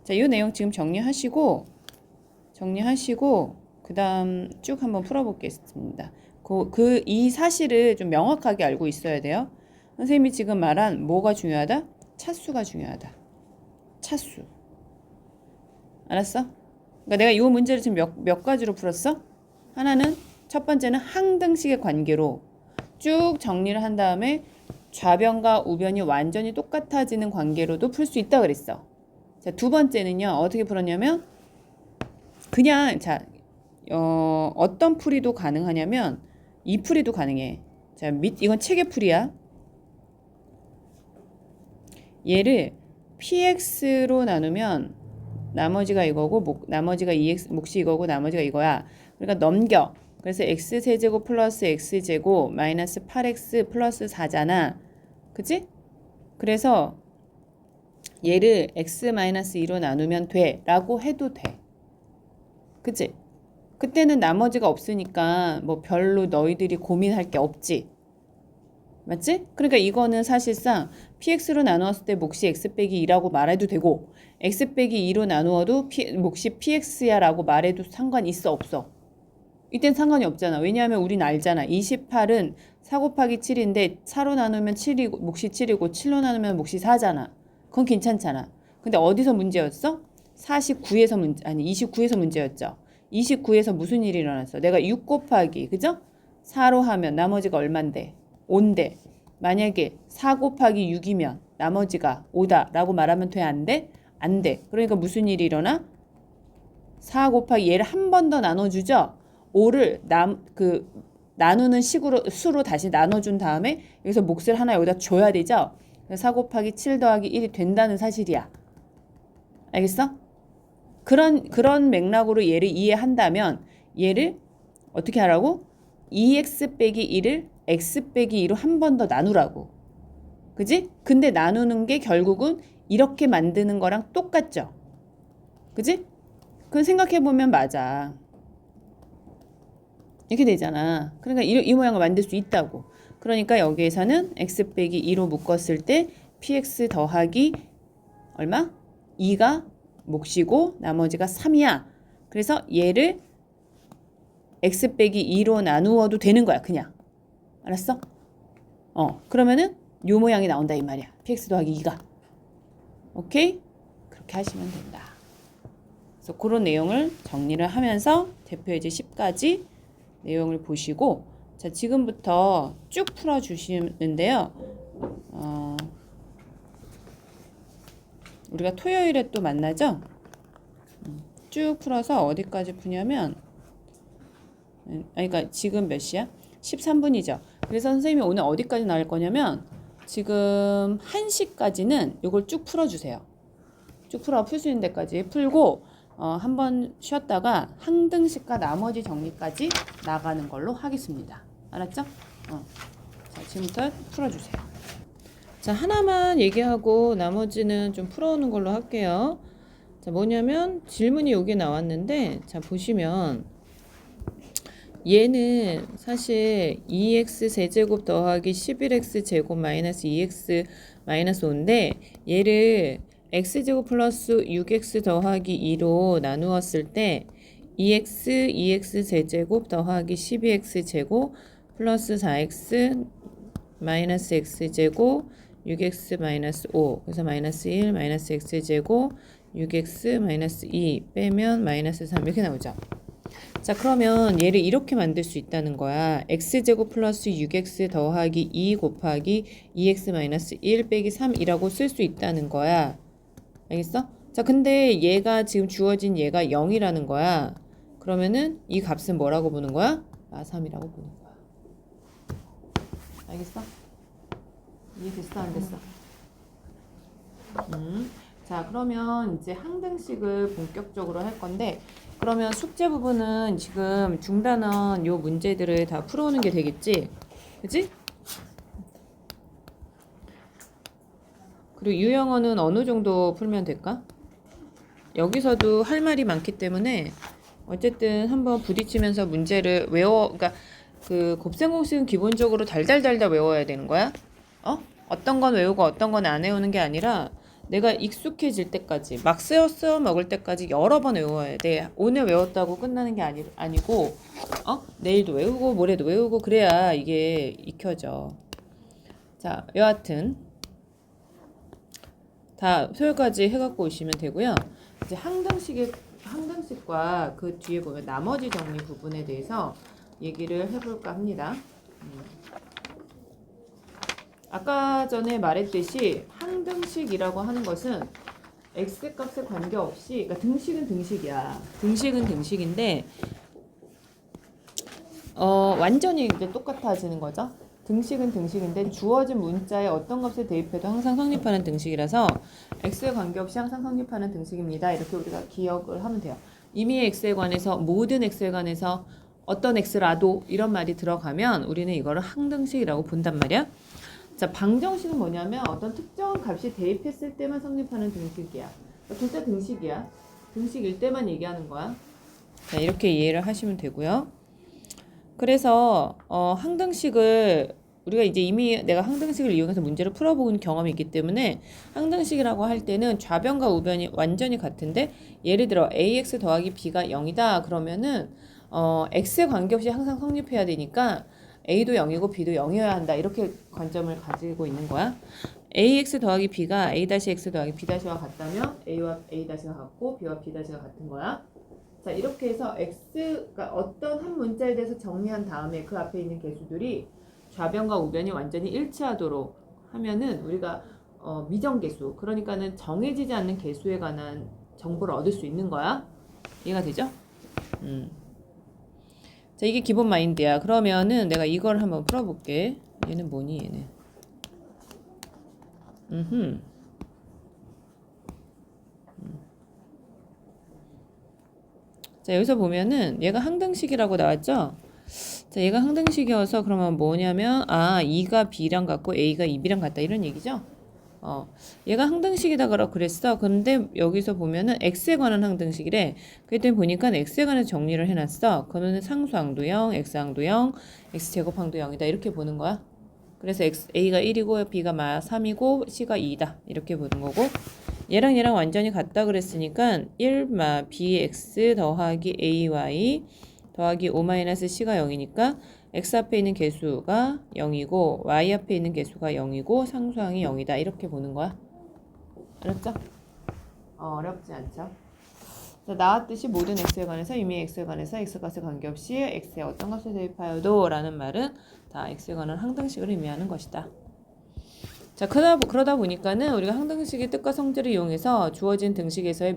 자, 이 내용 지금 정리하시고 그 다음 쭉 한번 풀어보겠습니다. 이 사실을 좀 명확하게 알고 있어야 돼요. 선생님이 지금 말한 뭐가 중요하다? 차수가 중요하다. 차수. 알았어? 그러니까 내가 이 문제를 지금 몇 가지로 풀었어? 하나는 첫 번째는 항등식의 관계로 쭉 정리를 한 다음에 좌변과 우변이 완전히 똑같아지는 관계로도 풀 수 있다 그랬어. 자, 두 번째는요. 어떻게 풀었냐면 그냥 어떤 풀이도 가능하냐면 이 풀이도 가능해. 자, 이건 책의 풀이야. 얘를 px로 나누면 나머지가 이거고 나머지가 2x 몫이 이거고 나머지가 이거야. 그러니까 넘겨. 그래서 x세제곱 플러스 x제곱 마이너스 8x 플러스 4잖아. 그치? 그래서 얘를 x 마이너스 2로 나누면 돼 라고 해도 돼. 그치? 그때는 나머지가 없으니까 뭐 별로 너희들이 고민할 게 없지. 맞지? 그러니까 이거는 사실상 px로 나누었을 때 몫이 x 빼기 2라고 말해도 되고 x 빼기 2로 나누어도 몫이 px야 라고 말해도 상관 있어 없어? 이땐 상관이 없잖아. 왜냐하면 우린 알잖아. 28은 4 곱하기 7인데 4로 나누면 7이고 몫이 7이고 7로 나누면 몫이 4잖아. 그건 괜찮잖아. 근데 어디서 문제였어? 29에서 문제였죠. 29에서 무슨 일이 일어났어? 내가 6 곱하기, 그죠? 4로 하면 나머지가 얼만데? 5인데 만약에 4 곱하기 6이면 나머지가 5다 라고 말하면 돼? 안 돼? 안 돼. 그러니까 무슨 일이 일어나? 4 곱하기 얘를 한 번 더 나눠주죠? 5를 나누는 수로 다시 나눠준 다음에 여기서 몫을 하나 여기다 줘야 되죠? 4 곱하기 7 더하기 1이 된다는 사실이야. 알겠어? 그런 맥락으로 얘를 이해한다면 얘를 어떻게 하라고? 2x 빼기 1을 x 빼기 2로 한 번 더 나누라고. 그지? 근데 나누는 게 결국은 이렇게 만드는 거랑 똑같죠? 그지? 그건 생각해보면 맞아. 이렇게 되잖아. 그러니까 이 모양을 만들 수 있다고. 그러니까 여기에서는 x 빼기 2로 묶었을 때 px 더하기 얼마? 2가 몫이고 나머지가 3이야. 그래서 얘를 x 빼기 2로 나누어도 되는 거야. 그냥. 알았어? 그러면은 요 모양이 나온다 이 말이야. px 더하기 2가. 오케이? 그렇게 하시면 된다. 그래서 그런 내용을 정리를 하면서 대표예제 10까지 내용을 보시고 자 지금부터 쭉 풀어주시는데요. 우리가 토요일에 또 만나죠? 쭉 풀어서 어디까지 푸냐면 그러니까 지금 몇 시야? 13분이죠. 그래서 선생님이 오늘 어디까지 나올 거냐면 지금 1시까지는 이걸 쭉 풀어주세요. 쭉 풀어. 풀 수 있는 데까지 풀고 한번 쉬었다가 항등식과 나머지 정리까지 나가는 걸로 하겠습니다. 알았죠? 자, 지금부터 풀어주세요. 자, 하나만 얘기하고 나머지는 좀 풀어오는 걸로 할게요. 자, 뭐냐면 질문이 여기 나왔는데, 자, 보시면 얘는 사실 2x 세제곱 더하기 11x 제곱 마이너스 2x 마이너스 5인데 얘를 x제곱 플러스 6x 더하기 2로 나누었을 때 2x 세제곱 더하기 12x 제곱 플러스 4x 마이너스 x제곱 6x 마이너스 5 그래서 마이너스 1 마이너스 x제곱 6x 마이너스 2 빼면 마이너스 3 이렇게 나오죠. 자, 그러면 얘를 이렇게 만들 수 있다는 거야. x제곱 플러스 6x 더하기 2 곱하기 2x 마이너스 1 빼기 3이라고 쓸 수 있다는 거야. 알겠어? 자, 근데 얘가 지금 주어진 얘가 0이라는 거야. 그러면은 이 값은 뭐라고 보는 거야? 마3이라고 보는 거야. 알겠어? 이해됐어? 안 됐어? 자, 그러면 이제 항등식을 본격적으로 할 건데, 그러면 숙제 부분은 지금 중단원 요 문제들을 다 풀어오는 게 되겠지? 그치? 그리고 유형어는 어느 정도 풀면 될까? 여기서도 할 말이 많기 때문에 어쨌든 한번 부딪히면서 문제를 그러니까 그 곱셈 공식은 기본적으로 달달달달 외워야 되는 거야. 어떤 건 외우고 어떤 건 안 외우는 게 아니라 내가 익숙해질 때까지 막 쓰여 먹을 때까지 여러 번 외워야 돼. 오늘 외웠다고 끝나는 게 아니고 내일도 외우고 모레도 외우고 그래야 이게 익혀져. 자, 여하튼 다 소요까지 해갖고 오시면 되고요. 이제 항등식과 그 뒤에 보면 나머지 정리 부분에 대해서 얘기를 해볼까 합니다. 아까 전에 말했듯이 항등식이라고 하는 것은 x값에 관계없이, 그러니까 등식은 등식이야. 등식은 등식인데 완전히 이제 똑같아지는 거죠. 등식은 등식인데 주어진 문자에 어떤 값을 대입해도 항상 성립하는 등식이라서 x에 관계없이 항상 성립하는 등식입니다. 이렇게 우리가 기억을 하면 돼요. 이미 x에 관해서 모든 x에 관해서 어떤 x라도 이런 말이 들어가면 우리는 이거를 항등식이라고 본단 말이야. 자, 방정식은 뭐냐면 어떤 특정한 값이 대입했을 때만 성립하는 등식이야. 둘 다 등식이야. 등식일 때만 얘기하는 거야. 자, 이렇게 이해를 하시면 되고요. 그래서 항등식을 우리가 이제 이미 내가 항등식을 이용해서 문제를 풀어본 경험이 있기 때문에 항등식이라고 할 때는 좌변과 우변이 완전히 같은데 예를 들어 ax 더하기 b가 0이다 그러면은 x에 관계없이 항상 성립해야 되니까 a도 0이고 b도 0이어야 한다 이렇게 관점을 가지고 있는 거야. ax 더하기 b가 a-x 더하기 b-와 같다면 a와 a-가 같고 b와 b-가 같은 거야. 자, 이렇게 해서 x가 어떤 한 문자에 대해서 정리한 다음에 그 앞에 있는 개수들이 좌변과 우변이 완전히 일치하도록 하면은 우리가 미정계수, 그러니까는 정해지지 않는 개수에 관한 정보를 얻을 수 있는 거야. 이해가 되죠? 자, 이게 기본 마인드야. 그러면은 내가 이걸 한번 풀어볼게. 얘는 뭐니, 얘는? 자, 여기서 보면은 얘가 항등식이라고 나왔죠? 자, 얘가 항등식이어서 그러면 뭐냐면 2가 b랑 같고 a가 2b랑 같다 이런 얘기죠? 얘가 항등식이다 그랬어. 근데 여기서 보면은 x에 관한 항등식이래. 그랬더니 보니까 x에 관해서 정리를 해놨어. 그러면 상수항도 0, x항도 0, x제곱항도 0이다 이렇게 보는 거야. 그래서 a가 1이고 b가 3이고 c가 2다 이렇게 보는 거고, 얘랑 얘랑 완전히 같다 그랬으니까 1 bx 더하기 ay 더하기 5-c가 0이니까 x 앞에 있는 개수가 0이고 y 앞에 있는 개수가 0이고 상수항이 0이다 이렇게 보는 거야. 어렵죠? 어렵지 않죠? 자, 나왔듯이 모든 x에 관해서 이미 x에 관해서 x값에 관계없이 x에 어떤 값을 대입하여도 라는 말은 다 x에 관한 항등식을 의미하는 것이다. 자, 그러다 보니까는 우리가 항등식의 뜻과 성질을 이용해서 주어진 등식에서의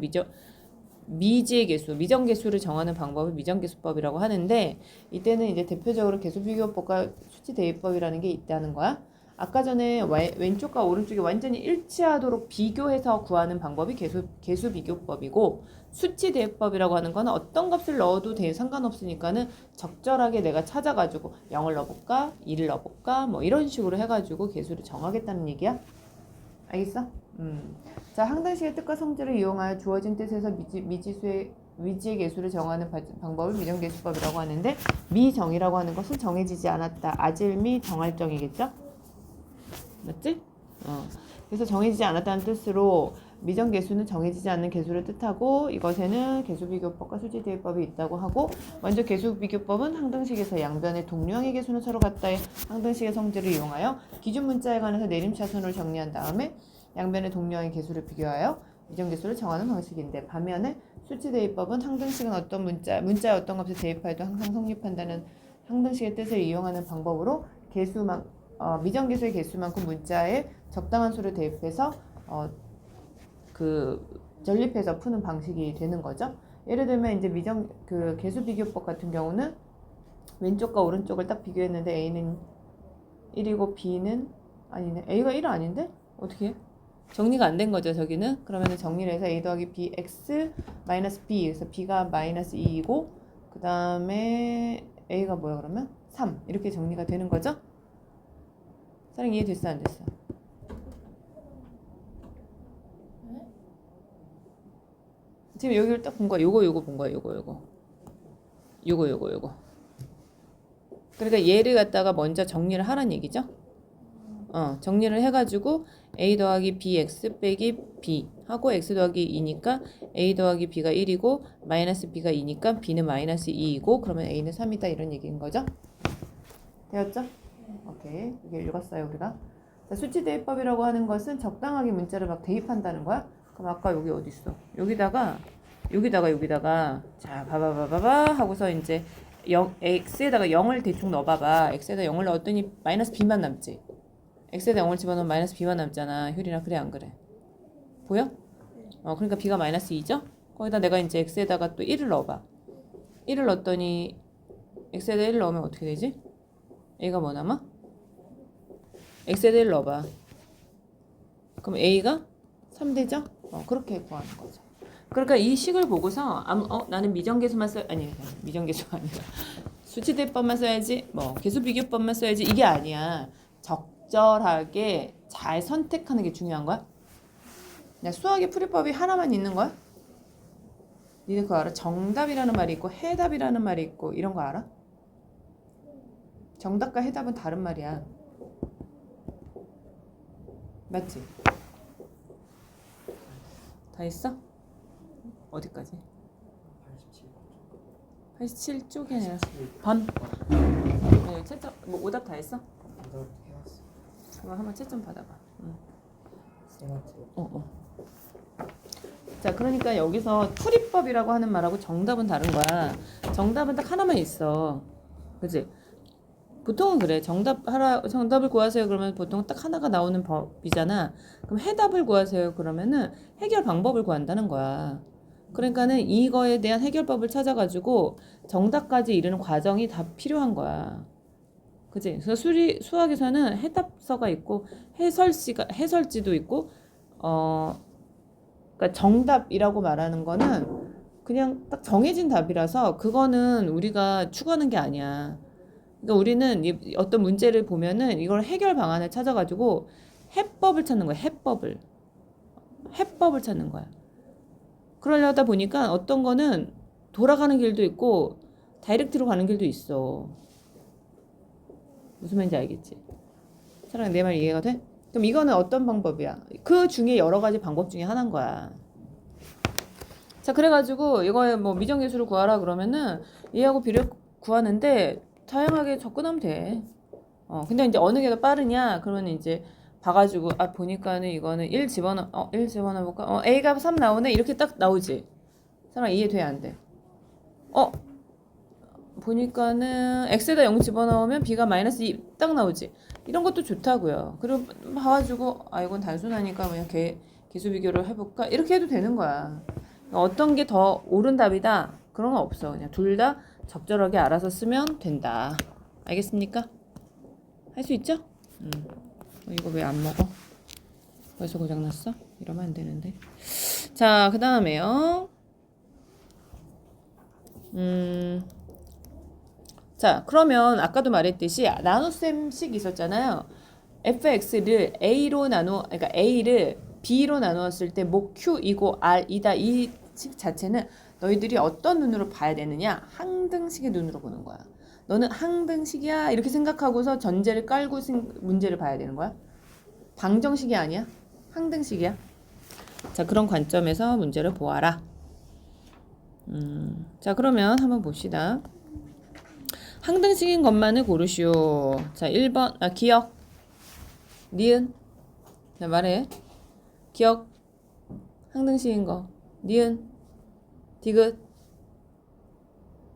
미지의 개수, 미정개수를 정하는 방법을 미정개수법이라고 하는데, 이때는 이제 대표적으로 개수비교법과 수치대입법이라는 게 있다는 거야. 아까 전에 왼쪽과 오른쪽이 완전히 일치하도록 비교해서 구하는 방법이 개수 비교법이고 수치 대입법이라고 하는 거는 어떤 값을 넣어도 상관없으니까는 적절하게 내가 찾아가지고 0을 넣어볼까 2를 넣어볼까 뭐 이런 식으로 해가지고 개수를 정하겠다는 얘기야. 알겠어? 자, 항등식의 뜻과 성질을 이용하여 주어진 뜻에서 미지의 개수를 정하는 방법을 미정개수법이라고 하는데 미정이라고 하는 것은 정해지지 않았다. 아질미 정할정이겠죠? 맞지? 그래서 정해지지 않았다는 뜻으로 미정개수는 정해지지 않는 개수를 뜻하고 이것에는 개수비교법과 수치대입법이 있다고 하고 먼저 개수비교법은 항등식에서 양변의 동류항의 개수는 서로 같다의 항등식의 성질을 이용하여 기준 문자에 관해서 내림차순으로 정리한 다음에 양변의 동류항의 개수를 비교하여 미정개수를 정하는 방식인데 반면에 수치대입법은 항등식은 어떤 문자에 어떤 값을 대입하여도 항상 성립한다는 항등식의 뜻을 이용하는 방법으로 미정개수의 개수만큼 문자에 적당한 수를 대입해서 전립해서 푸는 방식이 되는 거죠. 예를 들면 이제 개수 비교법 같은 경우는 왼쪽과 오른쪽을 딱 비교했는데 A는 1이고 B는 아니네. A가 1 아닌데? 어떻게 해? 정리가 안 된 거죠, 저기는. 그러면 정리를 해서 A 더하기 B, X 마이너스 B. 그래서 B가 마이너스 2이고, 그 다음에 A가 뭐야, 그러면? 3. 이렇게 정리가 되는 거죠? 사랑 이해됐어, 안 됐어? 지금 여기를 딱 본 거야. 요거 본 거야, 요거. 그러니까 얘를 갖다가 먼저 정리를 하란 얘기죠? 정리를 해가지고 A 더하기 BX 빼기 B 하고 X 더하기 2니까 A 더하기 B가 1이고 마이너스 B가 2니까 B는 마이너스 2이고 그러면 A는 3이다 이런 얘기인 거죠? 되었죠? 오케이. 이게 읽었어요 우리가. 자, 수치대입법이라고 하는 것은 적당하게 문자를 막 대입한다는 거야. 그럼 아까 여기 어디 있어? 여기다가 자 봐봐 하고서 이제 X에다가 0을 대충 넣어봐봐. X에다 0을 넣었더니 마이너스 B만 남지. X에다 0을 집어넣으면 마이너스 B만 남잖아. 효리나 그래 안 그래? 보여? 그러니까 B가 마이너스 2죠? 거기다 내가 이제 X에다가 또 1을 넣어봐. 1을 넣었더니 X에다 1을 넣으면 어떻게 되지? A가 뭐 남아? X에다 1 넣어봐. 그럼 A가 3 되죠? 그렇게 구하는 거죠. 그러니까 이 식을 보고서 나는 미정계수만 미정계수가 아니라 수치대입법만 써야지 개수비교법만 써야지 이게 아니야. 적절하게 잘 선택하는 게 중요한 거야. 그냥 수학의 풀이법이 하나만 있는 거야? 니네 그거 알아? 정답이라는 말이 있고 해답이라는 말이 있고 이런 거 알아? 정답과 해답은 다른 말이야. 맞지? 다 했어? 어디까지? 87쪽이 아니라 반? 채점 오답 다 했어? 그럼 한번 채점 받아봐. 자, 그러니까 여기서 풀이법이라고 하는 말하고 정답은 다른 거야. 정답은 딱 하나만 있어. 그치? 보통은 그래. 정답을 구하세요. 그러면 보통 딱 하나가 나오는 법이잖아. 그럼 해답을 구하세요. 그러면은 해결 방법을 구한다는 거야. 그러니까는 이거에 대한 해결법을 찾아가지고 정답까지 이르는 과정이 다 필요한 거야. 그치? 그래서 수학에서는 해답서가 있고 해설지도 있고 그러니까 정답이라고 말하는 거는 그냥 딱 정해진 답이라서 그거는 우리가 추구하는 게 아니야. 그러니까 우리는 어떤 문제를 보면은 이걸 해결 방안을 찾아가지고 해법을 찾는 거야. 해법을 찾는 거야. 그러려다 보니까 어떤 거는 돌아가는 길도 있고 다이렉트로 가는 길도 있어. 무슨 말인지 알겠지? 사랑 내 말 이해가 돼? 그럼 이거는 어떤 방법이야? 그 중에 여러 가지 방법 중에 하나인 거야. 자, 그래가지고 이거에 미정계수를 구하라 그러면은 얘하고 비례 구하는데 다양하게 접근하면 돼. 근데 이제 어느 게 더 빠르냐? 그러면 이제 봐가지고 보니까는 이거는 1 집어넣어볼까? A가 3 나오네? 이렇게 딱 나오지? 사람 이해돼 안 돼? 보니까는 X에다 0 집어넣으면 B가 마이너스 2 딱 나오지? 이런 것도 좋다고요. 그리고 봐가지고 이건 단순하니까 그냥 개수 비교를 해볼까? 이렇게 해도 되는 거야. 어떤 게 더 옳은 답이다? 그런 건 없어. 그냥 둘 다 적절하게 알아서 쓰면 된다. 알겠습니까? 할 수 있죠? 이거 왜 안 먹어? 벌써 고장났어? 이러면 안 되는데. 자, 그 다음에요. 자, 그러면 아까도 말했듯이 나눗셈식 있었잖아요. fx를 a로 그러니까 a를 b로 나누었을 때 목 q이고 r이다. 이 식 자체는 너희들이 어떤 눈으로 봐야 되느냐? 항등식의 눈으로 보는 거야. 너는 항등식이야 이렇게 생각하고서 전제를 깔고 문제를 봐야 되는 거야. 방정식이 아니야. 항등식이야. 자, 그런 관점에서 문제를 보아라. 자, 그러면 한번 봅시다. 항등식인 것만을 고르시오. 자, 1번 기억 니은. 자, 말해. 기억 항등식인 거 니은 디귿.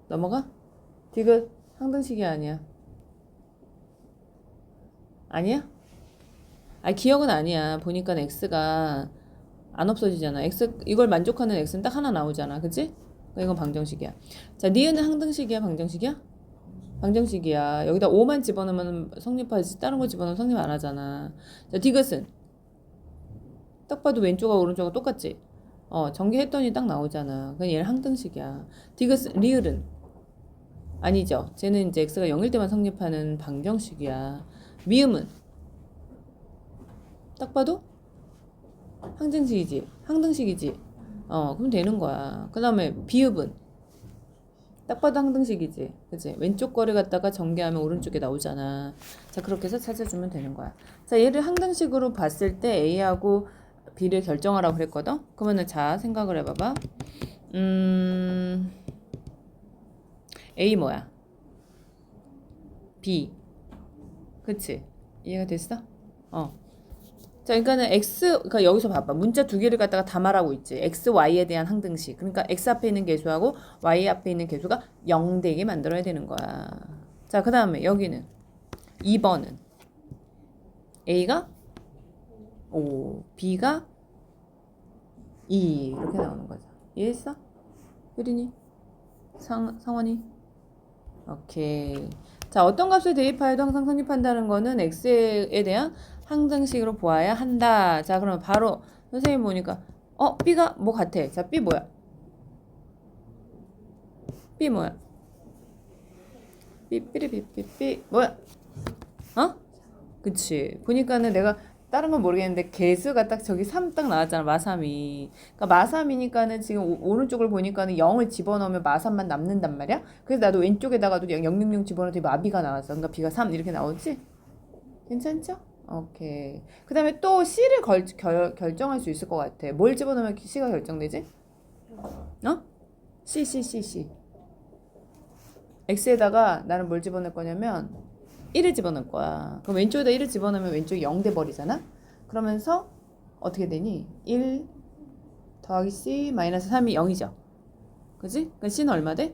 넘어가. 디귿 항등식이 아니야. 아니야? 아, 기억은 아니야. 보니까 x가 안 없어지잖아. x 이걸 만족하는 x는 딱 하나 나오잖아. 그치? 이건 방정식이야. 자, 니은은 항등식이야, 방정식이야? 방정식이야. 여기다 5만 집어넣으면 성립하지. 다른 거 집어넣으면 성립 안 하잖아. 자, 디귿은 딱 봐도 왼쪽하고 오른쪽하고 똑같지? 전개했더니 딱 나오잖아. 그냥 얘는 항등식이야. 디귿은 리을은 아니죠. 쟤는 이제 x가 0일 때만 성립하는 방정식이야. 미음은 딱 봐도 항등식이지. 항등식이지. 그럼 되는 거야. 그 다음에 비읍은 딱 봐도 항등식이지. 그치? 왼쪽 거를 갖다가 전개하면 오른쪽에 나오잖아. 자, 그렇게 해서 찾아주면 되는 거야. 자, 얘를 항등식으로 봤을 때 A하고 B를 결정하라고 그랬거든? 그러면은 자, 생각을 해봐봐. A 뭐야? B. 그치? 이해가 됐어? 자, 그러니까는 그러니까 여기서 봐봐. 문자 두 개를 갖다가 다 말하고 있지. x, y에 대한 항등식. 그러니까 x 앞에 있는 개수하고 y 앞에 있는 개수가 0 되게 만들어야 되는 거야. 자, 그 다음에 여기는 2번은 a가 5, b가 2 이렇게 나오는 거죠. 이해했어? 효린이? 성원이? 오케이. 자, 어떤 값을 대입하여도 항상 성립한다는 거는 x에 대한 항등식으로 보아야 한다. 자, 그러면 바로 선생님 보니까 B가 뭐 같아? 자, B 뭐야? B 뭐야? B 뭐야? 그치. 보니까는 내가 다른 건 모르겠는데 개수가 딱 저기 3 딱 나왔잖아. 마삼이. 그러니까 마삼이니까는 지금 오른쪽을 보니까는 0을 집어넣으면 마삼만 남는단 말이야. 그래서 나도 왼쪽에다가도 000 집어넣었더니 마비가 나왔어. 그러니까 B가 3 이렇게 나오지? 괜찮죠? 오케이. 그 다음에 또 C를 결정할 수 있을 것 같아. 뭘 집어넣으면 C가 결정되지? C. X에다가 나는 뭘 집어넣을 거냐면 1을 집어넣을 거야. 그럼 왼쪽에다 1을 집어넣으면 왼쪽이 0 돼버리잖아? 그러면서 어떻게 되니? 1 더하기 C 마이너스 3이 0이죠. 그지? 그럼 C는 얼마 돼?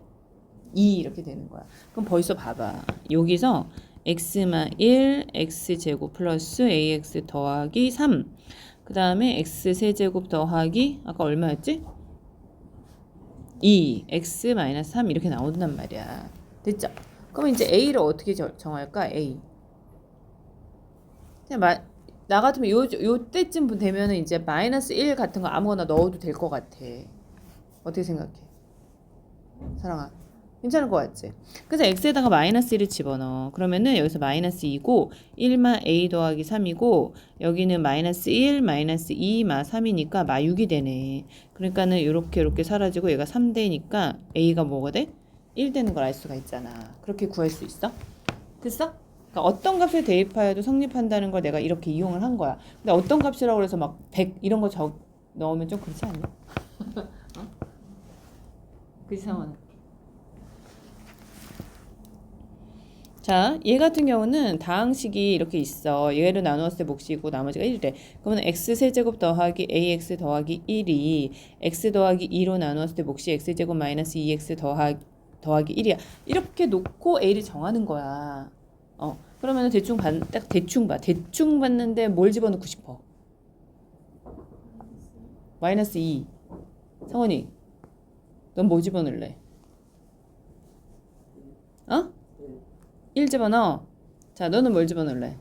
2 이렇게 되는 거야. 그럼 벌써 봐봐. 여기서 x만 1, x제곱 플러스 ax 더하기 3. 그 다음에 x 세제곱 더하기 아까 얼마였지? 2, x 마이너스 3 이렇게 나온단 말이야. 됐죠? 그럼 이제 a를 어떻게 정할까? a. 그냥 나 같으면 요 때쯤 되면은 이제 마이너스 1 같은 거 아무거나 넣어도 될 것 같아. 어떻게 생각해? 사랑아. 괜찮을 것 같지? 그래서 x에다가 마이너스 1을 집어넣어. 그러면은 여기서 마이너스 2고 1마 a 더하기 3이고 여기는 마이너스 1, 마이너스 2, 마 3이니까 마 6이 되네. 그러니까는 이렇게 사라지고 얘가 3되니까 a가 뭐가 돼? 1 되는 걸 알 수가 있잖아. 그렇게 구할 수 있어? 됐어? 그러니까 어떤 값을 대입하여도 성립한다는 걸 내가 이렇게 이용을 한 거야. 근데 어떤 값이라고 그래서 막 100 이런 거 넣으면 좀 그렇지 않냐? 그치 상황은? 자, 얘 같은 경우는 다항식이 이렇게 있어. 얘를 나누었을 때 몫이고 나머지가 1이래. 그러면 x세제곱 더하기 ax 더하기 1이 x 더하기 2로 나누었을 때 몫이 x제곱 마이너스 2x 더하기 1이야. 이렇게 놓고 a를 정하는 거야. 그러면 대충 봐. 대충 봤는데 뭘 집어넣고 싶어? 마이너스 2. 성원이, 넌 뭐 집어넣을래? 1 집어넣어. 자, 너는 뭘 집어넣을래?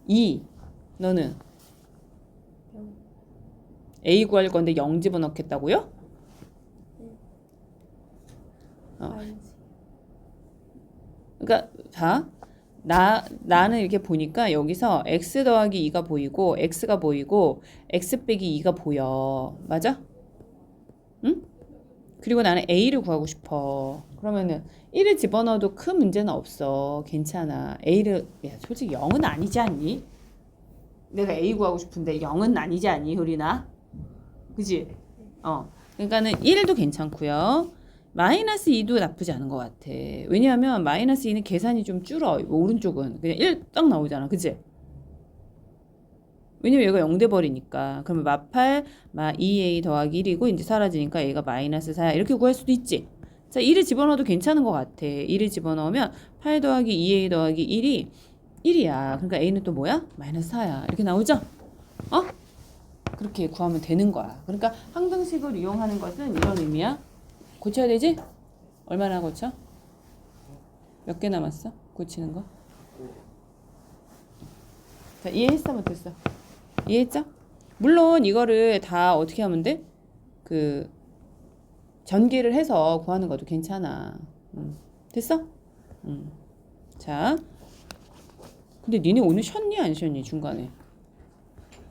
2. 너는? A 구할 건데 0 집어넣겠다고요? 아니지. 그러니까 자, 나는 이렇게 보니까 여기서 x 더하기 2가 보이고 x가 보이고 x 빼기 2가 보여. 맞아? 응? 그리고 나는 a를 구하고 싶어. 그러면은 1을 집어넣어도 큰 문제는 없어. 괜찮아. a를 야, 솔직히 0은 아니지 않니? 내가 a 구하고 싶은데 0은 아니지 않니, 효리나? 그지? 그러니까는 1도 괜찮고요. 마이너스 2도 나쁘지 않은 것 같아. 왜냐하면 마이너스 2는 계산이 좀 줄어. 오른쪽은 그냥 1 딱 나오잖아. 그지? 왜냐면 얘가 0 돼버리니까. 그러면 마팔 2a 더하기 1이고 이제 사라지니까 얘가 마이너스 4야. 이렇게 구할 수도 있지. 자, 1을 집어넣어도 괜찮은 것 같아. 1을 집어넣으면 8 더하기 2a 더하기 1이 1이야. 그러니까 a는 또 뭐야? 마이너스 4야. 이렇게 나오죠? 그렇게 구하면 되는 거야. 그러니까 항등식을 이용하는 것은 이런 의미야. 고쳐야 되지? 얼마나 고쳐? 몇 개 남았어? 고치는 거? 자, 이해했어? 못했어? 이해했죠? 물론 이거를 다 어떻게 하면 돼? 그 전개를 해서 구하는 것도 괜찮아. 됐어? 자, 근데 니네 오늘 쉬었니? 안 쉬었니? 중간에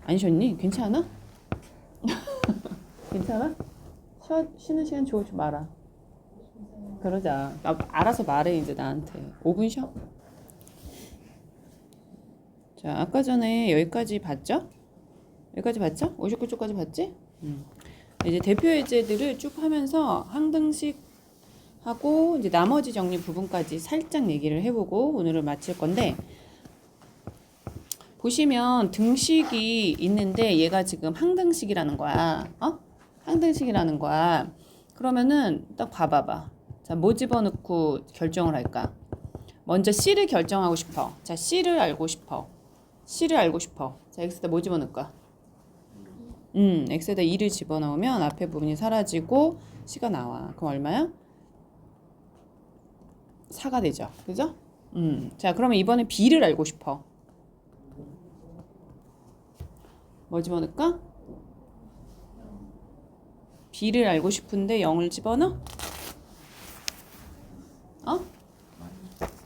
안 쉬었니? 괜찮아? 괜찮아? 쉬는 시간 주지 마라. 그러자. 알아서 말해 이제 나한테. 5분 쉬어. 자, 아까 전에 여기까지 봤죠? 여기까지 봤죠? 59쪽까지 봤지? 이제 대표 예제들을 쭉 하면서 항등식 하고 이제 나머지 정리 부분까지 살짝 얘기를 해보고 오늘을 마칠 건데, 보시면 등식이 있는데 얘가 지금 항등식이라는 거야. 항등식이라는 거야. 그러면은 딱 봐봐봐. 자, 뭐 집어넣고 결정을 할까? 먼저 C를 결정하고 싶어. 자, C를 알고 싶어. C를 알고 싶어. 자, X에다 뭐 집어넣을까? X에다 2를 집어넣으면 앞에 부분이 사라지고 C가 나와. 그럼 얼마야? 4가 되죠. 그죠? 자, 그러면 이번에 B를 알고 싶어. 뭐 집어넣을까? B를 알고 싶은데 0을 집어넣어?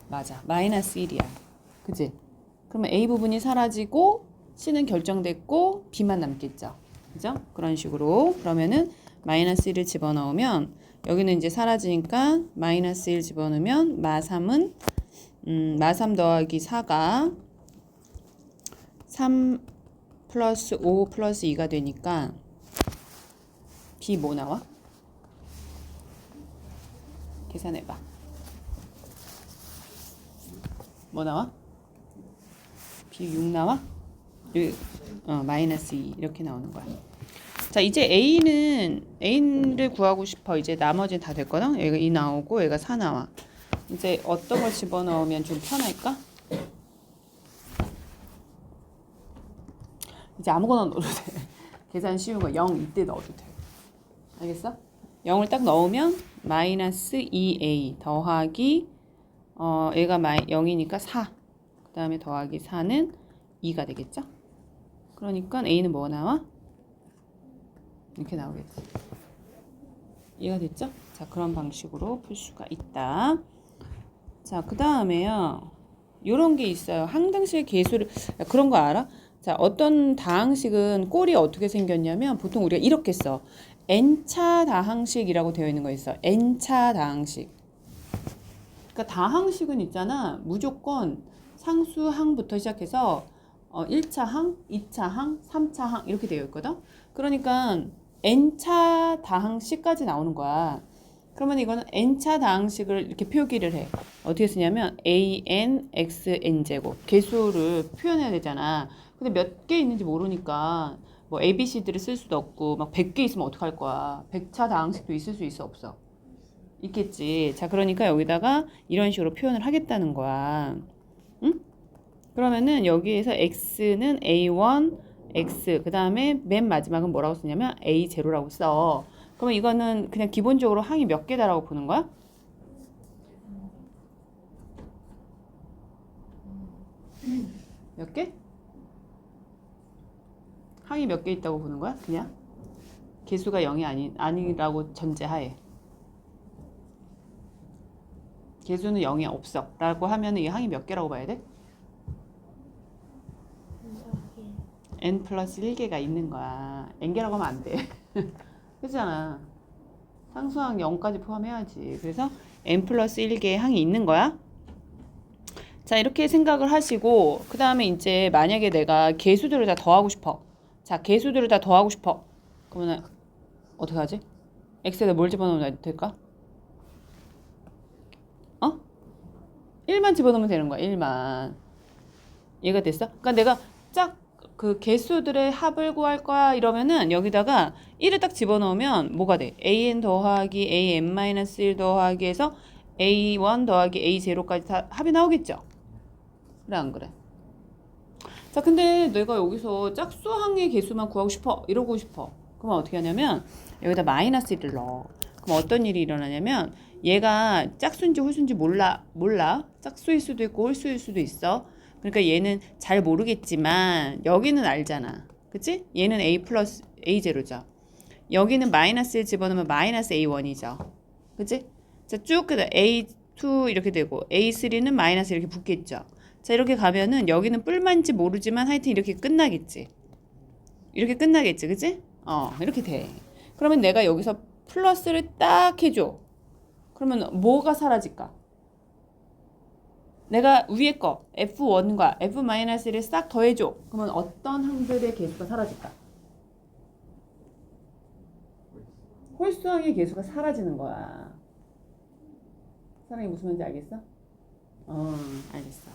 맞아. 마이너스 1이야. 그치? 그러면 A 부분이 사라지고 C는 결정됐고 B만 남겠죠. 그죠? 그런 식으로. 그러면은 마이너스 1을 집어넣으면 여기는 이제 사라지니까 마이너스 1 집어넣으면 마3은 마3 더하기 4가 3 플러스 5 플러스 2가 되니까 B 뭐 나와? 계산해봐. 뭐 나와? B 6 나와? 여기, 마이너스 2 이렇게 나오는 거야. 자, 이제 A를 구하고 싶어. 이제 나머지는 다 됐거든? 얘가 2 나오고 얘가 4 나와. 이제 어떤 걸 집어넣으면 좀 편할까? 이제 아무거나 넣어도 돼. 계산 쉬운 거 0 이때 넣어도 돼. 알겠어? 0을 딱 넣으면 마이너스 2a 더하기 얘가 0이니까 4. 그 다음에 더하기 4는 2가 되겠죠? 그러니까 a는 뭐 나와? 이렇게 나오겠지. 이해가 됐죠? 자, 그런 방식으로 풀 수가 있다. 자, 그 다음에요. 요런 게 있어요. 항등식 계수를, 그런 거 알아? 자, 어떤 다항식은 꼴이 어떻게 생겼냐면 보통 우리가 이렇게 써. n차 다항식이라고 되어 있는 거 있어. n차 다항식. 그러니까 다항식은 있잖아. 무조건 상수항부터 시작해서 1차 항, 2차 항, 3차 항 이렇게 되어 있거든. 그러니까 n차 다항식까지 나오는 거야. 그러면 이거는 n차 다항식을 이렇게 표기를 해. 어떻게 쓰냐면 an, x, n 제곱 개수를 표현해야 되잖아. 근데 몇 개 있는지 모르니까 뭐 a, b, c들을 쓸 수도 없고 막 100개 있으면 어떡할 거야. 100차 다항식도 있을 수 있어 없어? 있겠지. 자, 그러니까 여기다가 이런 식으로 표현을 하겠다는 거야. 응? 그러면은 여기에서 x는 a1, x 그 다음에 맨 마지막은 뭐라고 쓰냐면 a0라고 써. 그러면 이거는 그냥 기본적으로 항이 몇 개다라고 보는 거야? 몇 개? 항이 몇 개 있다고 보는 거야? 그냥 개수가 0이 아니라고 전제하에 개수는 0이 없어 라고 하면 이 항이 몇 개라고 봐야 돼? 여기 n 플러스 1개가 있는 거야. n개라고 하면 안 돼. 그렇잖아. 상수항 0까지 포함해야지. 그래서 n 플러스 1개의 항이 있는 거야. 자, 이렇게 생각을 하시고 그 다음에 이제 만약에 내가 개수들을 다 더하고 싶어. 자, 개수들을 다 더하고 싶어. 그러면 어떻게 하지? x에다 뭘 집어넣으면 될까? 1만 집어넣으면 되는 거야. 1만. 이해가 됐어? 그러니까 내가 짝 그 개수들의 합을 구할 거야 이러면은 여기다가 1을 딱 집어넣으면 뭐가 돼? an 더하기 an-1 더하기 해서 a1 더하기 a0까지 다 합이 나오겠죠? 그래 안 그래? 자, 근데 내가 여기서 짝수항의 개수만 구하고 싶어 이러고 싶어. 그러면 어떻게 하냐면 여기다 마이너스 1을 넣어. 그럼 어떤 일이 일어나냐면 얘가 짝수인지 홀수인지 몰라. 짝수일 수도 있고 홀수일 수도 있어. 그러니까 얘는 잘 모르겠지만 여기는 알잖아. 그치? 얘는 a 플러스 a0죠. 여기는 마이너스 1 집어넣으면 마이너스 a1이죠. 그치? 자, 쭉 그다 a2 이렇게 되고 a3는 마이너스 이렇게 붙겠죠. 자, 이렇게 가면은 여기는 뿔만지 모르지만 하여튼 이렇게 끝나겠지. 이렇게 끝나겠지. 그치? 이렇게 돼. 그러면 내가 여기서 플러스를 딱 해줘. 그러면 뭐가 사라질까? 내가 위에 거 F1과 F-1을 싹 더해줘. 그러면 어떤 항들의 개수가 사라질까? 홀수항의 개수가 사라지는 거야. 사랑이 무슨 말인지 알겠어? 알겠어.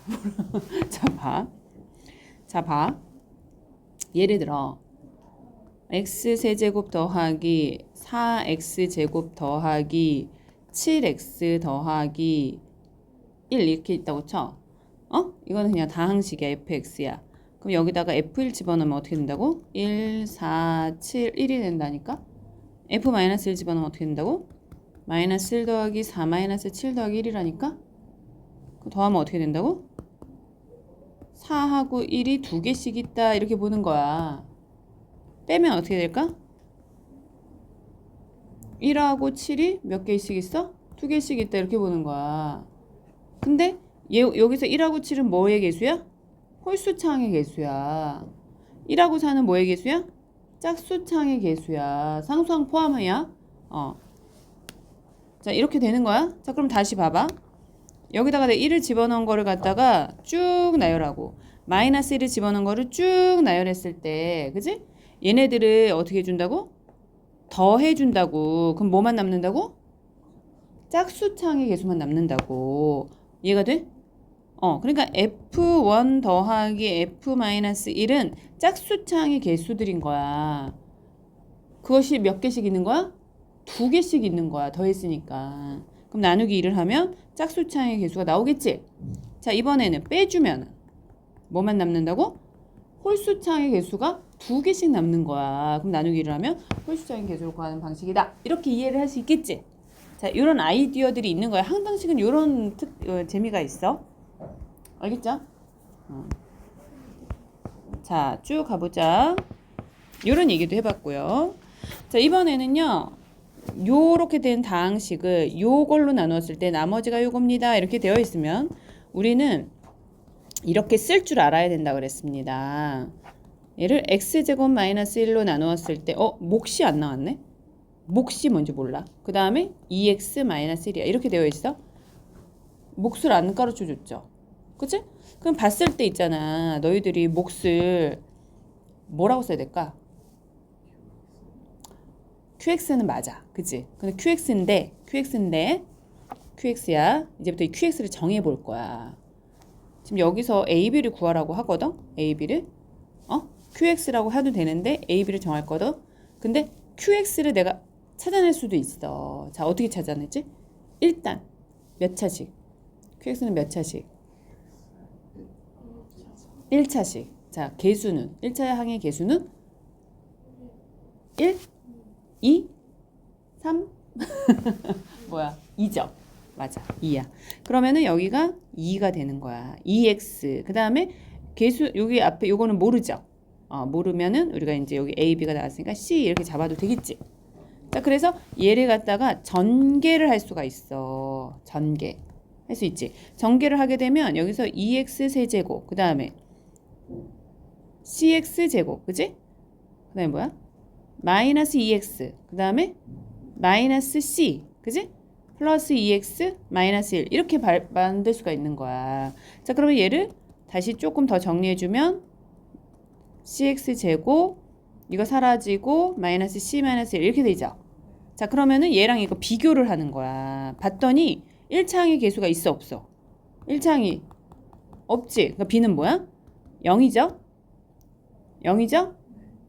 자, 봐. 예를 들어 x세제곱 더하기 4x제곱 더하기 7x 더하기 1 이렇게 있다고 쳐. 이거는 그냥 다항식이야. fx야. 그럼 여기다가 f1 집어넣으면 어떻게 된다고? 1, 4, 7, 1이 된다니까? f-1 집어넣으면 어떻게 된다고? 마이너스 1 더하기 4 마이너스 7 더하기 1이라니까? 더하면 어떻게 된다고? 4하고 1이 두 개씩 있다 이렇게 보는 거야. 빼면 어떻게 될까? 1하고 7이 몇 개씩 있어? 두 개씩 있다 이렇게 보는 거야. 근데 여기서 1하고 7은 뭐의 개수야? 홀수창의 개수야. 1하고 4는 뭐의 개수야? 짝수창의 개수야. 상수항 포함이야. 자, 이렇게 되는 거야. 자, 그럼 다시 봐봐. 여기다가 내 1을 집어넣은 거를 갖다가 쭉 나열하고 마이너스 1을 집어넣은 거를 쭉 나열했을 때, 그지? 얘네들을 어떻게 해준다고? 더해준다고. 그럼 뭐만 남는다고? 짝수창의 개수만 남는다고. 이해가 돼? 그러니까 F1 더하기 F-1은 짝수창의 개수들인 거야. 그것이 몇 개씩 있는 거야? 두 개씩 있는 거야. 더했으니까. 그럼 나누기 2를 하면 짝수창의 개수가 나오겠지? 자, 이번에는 빼주면 뭐만 남는다고? 홀수창의 개수가 두 개씩 남는 거야. 그럼 나누기 2를 하면 홀수창의 개수를 구하는 방식이다. 이렇게 이해를 할 수 있겠지? 자, 이런 아이디어들이 있는 거야. 항상식은 이런 재미가 있어. 알겠죠? 자, 쭉 가보자. 이런 얘기도 해봤고요. 자, 이번에는요. 요렇게 된 다항식을 요걸로 나누었을 때 나머지가 요겁니다. 이렇게 되어 있으면 우리는 이렇게 쓸 줄 알아야 된다 그랬습니다. 얘를 x제곱 마이너스 1로 나누었을 때 몫이 안 나왔네? 몫이 뭔지 몰라. 그 다음에 2x 마이너스 1이야. 이렇게 되어 있어. 몫을 안 가르쳐 줬죠. 그치? 그럼 봤을 때 있잖아. 너희들이 몫을 뭐라고 써야 될까? QX는 맞아. 그치? 근데 QX인데 QX야. 이제부터 이 QX를 정해 볼 거야. 지금 여기서 AB를 구하라고 하거든? AB를. QX라고 해도 되는데 AB를 정할 거든? 근데 QX를 내가 찾아낼 수도 있어. 자, 어떻게 찾아냈지? 일단 몇 차식? QX는 몇 차식? 1차식. 자, 개수는 1차 항의 개수는 1, 2, 3 뭐야? 2죠. 맞아. 2야. 그러면은 여기가 2가 되는 거야. 2x. 그다음에 개수 여기 앞에 요거는 모르죠. 모르면은 우리가 이제 여기 A, B가 나왔으니까 C 이렇게 잡아도 되겠지. 자, 그래서 얘를 갖다가 전개를 할 수가 있어. 전개. 할 수 있지. 전개를 하게 되면 여기서 2x 세제곱, 그 다음에 cx 제곱, 그지? 그 다음에 뭐야? 마이너스 2x, 그 다음에 마이너스 c, 그지? 플러스 2x 마이너스 1 이렇게 만들 수가 있는 거야. 자, 그러면 얘를 다시 조금 더 정리해주면 cx 제곱 이거 사라지고 마이너스 c 마이너스 1 이렇게 되죠. 자, 그러면은 얘랑 이거 비교를 하는 거야. 봤더니 1차항의 개수가 있어 없어? 1차항이 없지. 그러니까 b는 뭐야? 0이죠? 0이죠?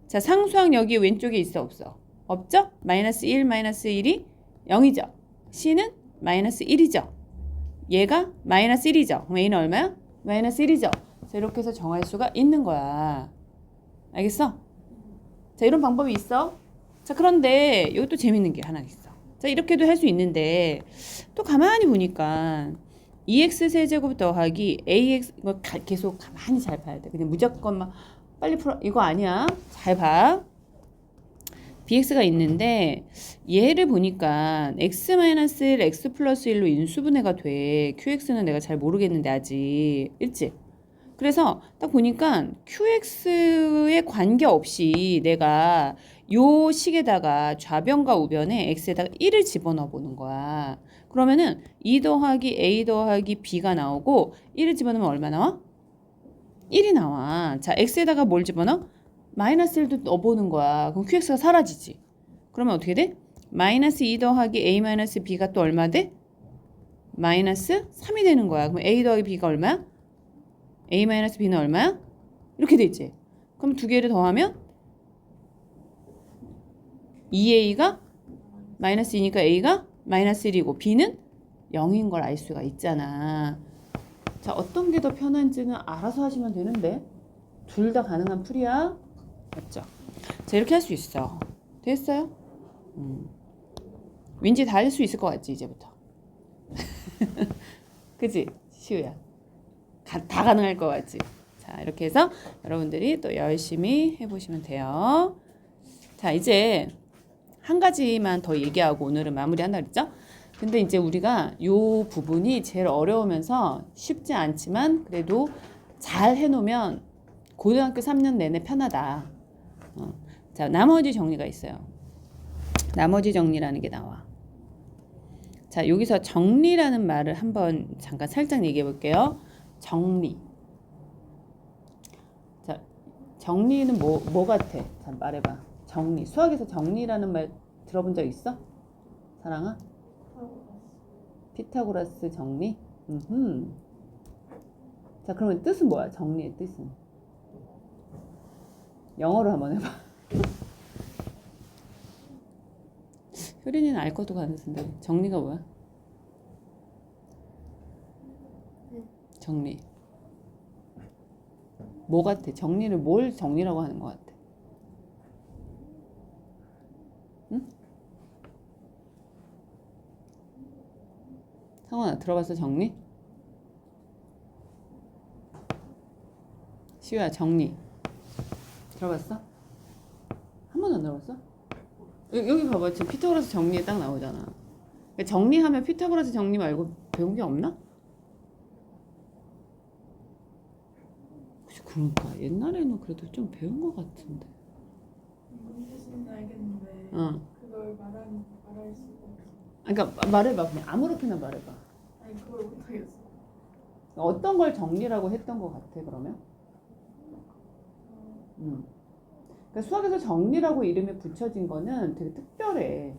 자, 상수항 여기 왼쪽에 있어 없어? 없죠? 마이너스 1 마이너스 1이 0이죠. c는 마이너스 1이죠. 얘가 마이너스 1이죠. 그럼 a는 얼마야? 마이너스 1이죠. 자, 이렇게 해서 정할 수가 있는 거야. 알겠어? 자, 이런 방법이 있어. 자, 그런데 여기 또 재밌는 게 하나 있어. 자, 이렇게도 할 수 있는데 또 가만히 보니까 2x 세제곱 더하기 ax 이거 계속 가만히 잘 봐야 돼. 그냥 무조건 막 빨리 풀어 이거 아니야. 잘 봐. bx가 있는데 얘를 보니까 x-1, x 플러스 1로 인수분해가 돼. qx는 내가 잘 모르겠는데 아직. 일찍. 그래서 딱 보니까 qx에 관계없이 내가 요 식에다가 좌변과 우변에 x에다가 1을 집어넣어 보는 거야. 그러면은 2 더하기 a 더하기 b가 나오고 1을 집어넣으면 얼마 나와? 1이 나와. 자, x에다가 뭘 집어넣어? 마이너스 1도 넣어보는 거야. 그럼 qx가 사라지지. 그러면 어떻게 돼? 마이너스 2 더하기 a 마이너스 b가 또 얼마 돼? 마이너스 3이 되는 거야. 그럼 a 더하기 b가 얼마야? a 마이너스 b는 얼마야? 이렇게 돼 있지. 그럼 두 개를 더하면 2a가 마이너스 2니까 a가 마이너스 1이고 b는 0인 걸 알 수가 있잖아. 자, 어떤 게 더 편한지는 알아서 하시면 되는데 둘 다 가능한 풀이야. 맞죠? 자, 이렇게 할 수 있어. 됐어요? 왠지 다 할 수 있을 것 같지 이제부터. 그치? 시우야. 다 가능할 것 같지? 자, 이렇게 해서 여러분들이 또 열심히 해보시면 돼요. 자, 이제 한 가지만 더 얘기하고 오늘은 마무리한다 그랬죠? 근데 이제 우리가 요 부분이 제일 어려우면서 쉽지 않지만 그래도 잘 해놓으면 고등학교 3년 내내 편하다. 자, 나머지 정리가 있어요. 나머지 정리라는 게 나와. 자, 여기서 정리라는 말을 한번 잠깐 살짝 얘기해 볼게요. 정리. 자, 정리는 뭐 같아? 자, 말해봐. 정리. 수학에서 정리라는 말 들어본 적 있어? 사랑아? 피타고라스 정리? 자, 그러면 뜻은 뭐야? 정리의 뜻은? 영어로 한번 해봐. 효린이는 알 것도 같은데 정리가 뭐야? 정리. 뭐 같아? 정리를 뭘 정리라고 하는 것 같아? 응? 상원아, 들어봤어 정리? 시우야, 정리 들어봤어? 한 번도 안 들어봤어? 여기 봐봐. 지금 피타고라스 정리에 딱 나오잖아. 그러니까 정리하면 피타고라스 정리 말고 배운 게 없나? 그러니까 옛날에는 그래도 좀 배운 것 같은데. 무슨 뜻인지 알겠는데 그걸 말할 수가 없어. 그러니까 말해봐. 그냥 아무렇게나 말해봐. 아니 그걸 못하겠어. 어떤 걸 정리라고 했던 것 같아 그러면? 그러니까 수학에서 정리라고 이름이 붙여진 거는 되게 특별해.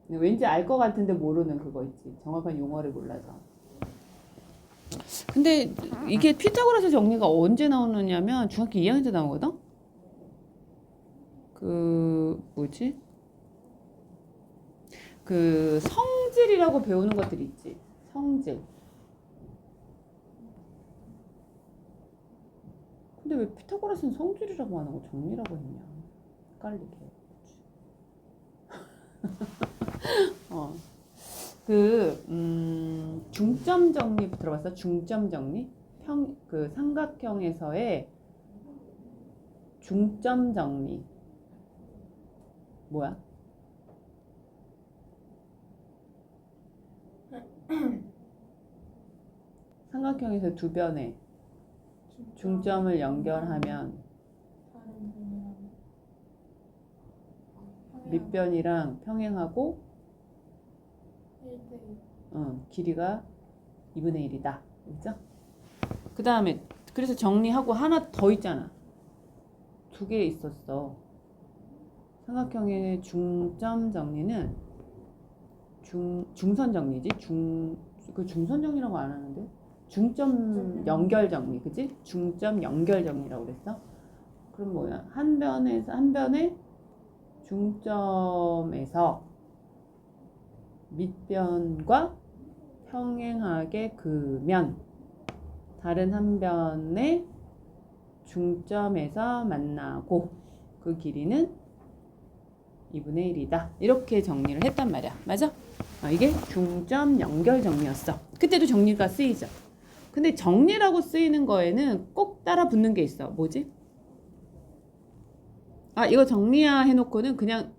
왠지 알 것 같은데 모르는 그거 있지. 정확한 용어를 몰라서. 근데 이게 피타고라스 정리가 언제 나오느냐면 중학교 2학년 때 나오거든? 그 뭐지? 그 성질이라고 배우는 것들이 있지. 성질. 근데 왜 피타고라스는 성질이라고 안 하고 정리라고 했냐? 헷갈리게. 중점 정리 들어봤어? 중점 정리? 그 삼각형에서의 중점 정리 뭐야? 삼각형에서 두 변의 중점을 연결하면 다른 분이랑 밑변이랑 평행하고 1대1 길이가 2분의 1이다. 그죠? 그 다음에 그래서 정리하고 하나 더 있잖아. 두 개 있었어. 삼각형의 중점 정리는 중선 정리지. 그 중선 정리라고 안 하는데 중점 연결 정리, 그지? 중점 연결 정리라고 그랬어. 그럼 뭐야? 한 변의 중점에서 밑변과 평행하게 그으면 다른 한 변의 중점에서 만나고 그 길이는 2분의 1이다. 이렇게 정리를 했단 말이야. 맞아? 이게 중점 연결 정리였어. 그때도 정리가 쓰이죠. 근데 정리라고 쓰이는 거에는 꼭 따라 붙는 게 있어. 뭐지? 이거 정리야 해놓고는 그냥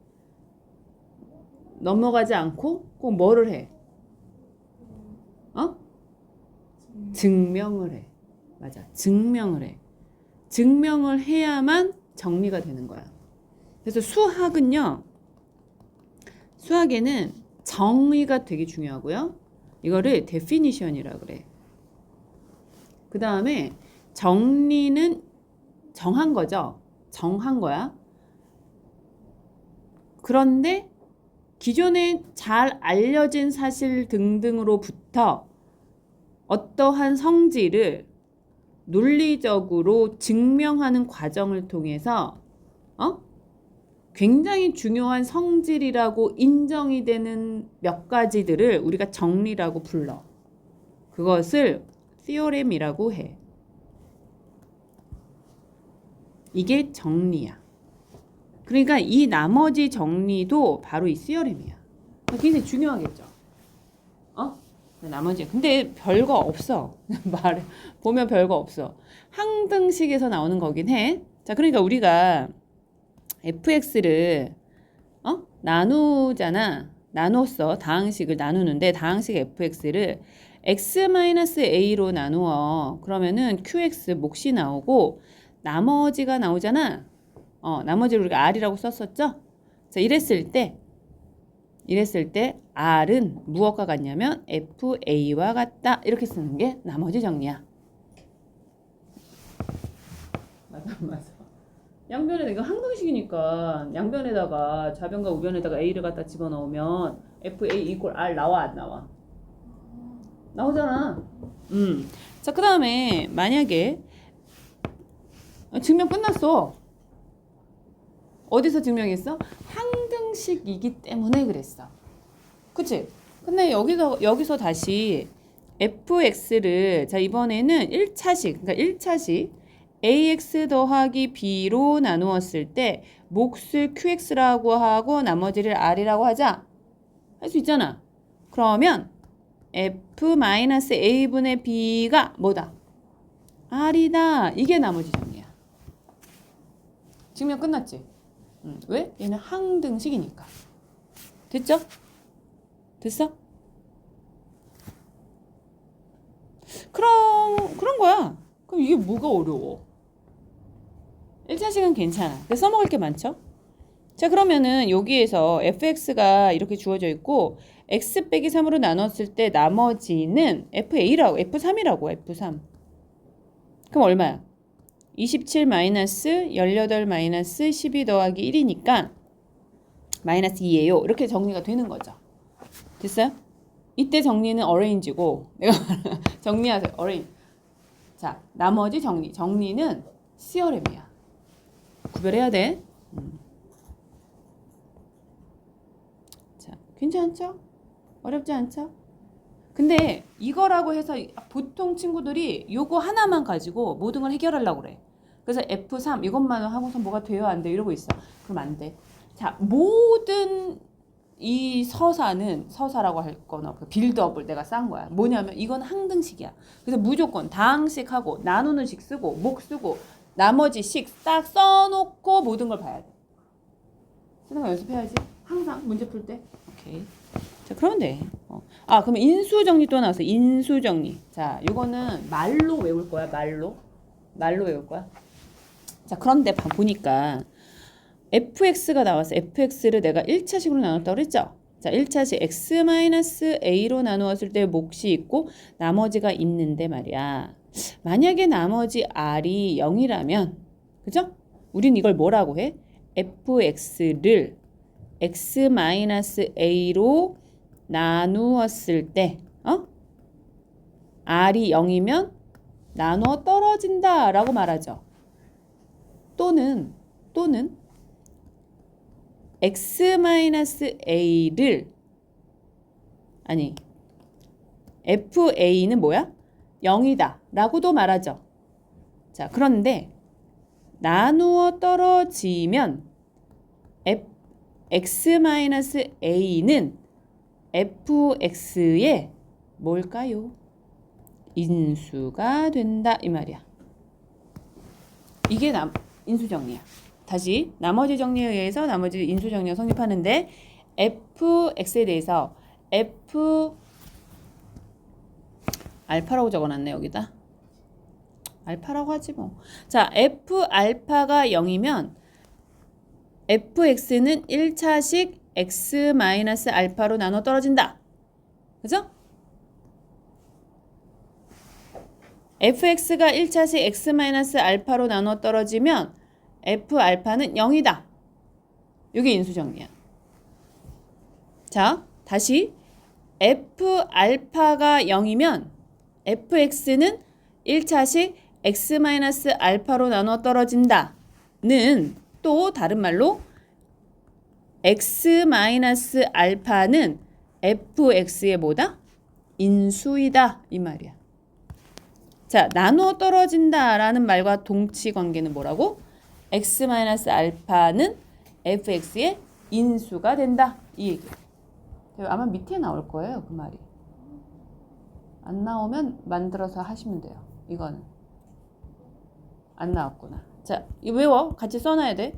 넘어가지 않고 꼭 뭐를 해? 증명을 해. 맞아. 증명을 해. 증명을 해야만 정리가 되는 거야. 그래서 수학에는 정의가 되게 중요하고요. 이거를 definition이라고 그래. 그 다음에 정리는 정한 거죠. 정한 거야. 그런데 기존에 잘 알려진 사실 등등으로부터 어떠한 성질을 논리적으로 증명하는 과정을 통해서 굉장히 중요한 성질이라고 인정이 되는 몇 가지들을 우리가 정리라고 불러. 그것을 theorem이라고 해. 이게 정리야. 그러니까 이 나머지 정리도 바로 이 theorem이야. 굉장히 중요하겠죠. 나머지 근데 별거 없어. 말해 보면 별거 없어. 항등식에서 나오는 거긴 해. 자, 그러니까 우리가 fx를 나누잖아. 나눴어. 다항식을 나누는데 다항식 fx를 x-a로 나누어. 그러면은 qx 몫이 나오고 나머지가 나오잖아. 나머지를 우리가 r이라고 썼었죠? 자, 이랬을 때 r은 무엇과 같냐면 fa와 같다. 이렇게 쓰는 게 나머지 정리야. 맞아. 양변에 이거 항등식이니까 양변에다가 좌변과 우변에다가 a를 갖다 집어넣으면 fa equal r 나와 안 나와? 나오잖아. 자, 그 다음에 만약에 증명 끝났어. 어디서 증명했어? 항등식이기 때문에 그랬어. 그치? 근데 여기서 다시 fx를 자 이번에는 1차식 그러니까 1차식 ax 더하기 b로 나누었을 때 몫을 qx라고 하고 나머지를 r이라고 하자. 할 수 있잖아. 그러면 f-a분의 b가 뭐다? r이다. 이게 나머지 정리야. 증명 끝났지? 왜? 얘는 항등식이니까. 됐죠? 됐어? 그런 거야. 그럼 이게 뭐가 어려워? 1차식은 괜찮아. 그래서 써먹을 게 많죠? 자, 그러면은 여기에서 fx가 이렇게 주어져 있고 x 빼기 3으로 나눴을 때 나머지는 f3이라고 f3. 그럼 얼마야? 27 마이너스 18 마이너스 12 더하기 1이니까 마이너스 2예요. 이렇게 정리가 되는 거죠. 됐어요? 이때 정리는 arrange고 내가 정리하세요. arrange. 자, 나머지 정리는 theorem이야. 구별해야 돼. 자, 괜찮죠? 어렵지 않죠? 근데 이거라고 해서 보통 친구들이 요거 하나만 가지고 모든 걸 해결하려고 그래. 그래서 F3 이것만 하고서 뭐가 돼요? 안 돼요? 이러고 있어. 그럼 안 돼. 자, 모든 이 서사라고 할 건 없고 빌드업을 내가 싼 거야. 뭐냐면 이건 항등식이야. 그래서 무조건 다항식하고 나누는 식 쓰고 목 쓰고 나머지 식 딱 써놓고 모든 걸 봐야 돼. 쓰는 거 연습해야지. 항상 문제 풀 때. 오케이. 자, 그러면 돼. 그러면 인수정리 또 나왔어. 인수정리. 자, 이거는 말로 외울 거야. 말로 외울 거야. 자, 그런데 보니까 fx가 나왔어. fx를 내가 1차식으로 나눴다고 그랬죠? 자, 1차식 x-a로 나누었을 때 몫이 있고 나머지가 있는데 말이야. 만약에 나머지 r이 0이라면 그죠? 우린 이걸 뭐라고 해? fx를 x-a로 나누었을 때 r이 0이면 나누어 떨어진다 라고 말하죠. 또는 x-a를 fa는 뭐야? 0이다 라고도 말하죠. 자, 그런데 나누어 떨어지면 x-a는 fx의 뭘까요? 인수가 된다 이 말이야. 이게 인수정리야. 다시 나머지 정리에 의해서 나머지 인수정리가 성립하는데 fx에 대해서 f 알파라고 적어놨네 여기다. 알파라고 하지 뭐. 자, f 알파가 0이면 fx는 1차식 x-알파로 나눠 떨어진다. 그죠? fx가 1차식 x-알파로 나눠 떨어지면 f알파는 0이다. 이게 인수정리야. 자, 다시 f알파가 0이면 fx는 1차식 x-알파로 나눠 떨어진다는 또 다른 말로 x-알파는 fx의 뭐다? 인수이다 이 말이야. 자, 나누어 떨어진다라는 말과 동치 관계는 뭐라고? x-알파는 fx의 인수가 된다 이 얘기야. 아마 밑에 나올 거예요 그 말이. 안 나오면 만들어서 하시면 돼요. 이거는 안 나왔구나. 자, 이거 외워. 같이 써놔야 돼.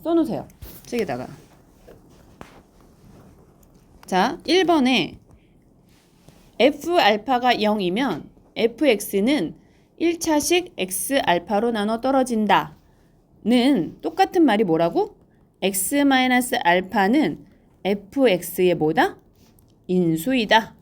써놓으세요. 책에다가. 자, 1번에 f알파가 0이면 fx는 1차식 x알파로 나눠 떨어진다 는 똑같은 말이 뭐라고? x-알파는 fx의 뭐다? 인수이다.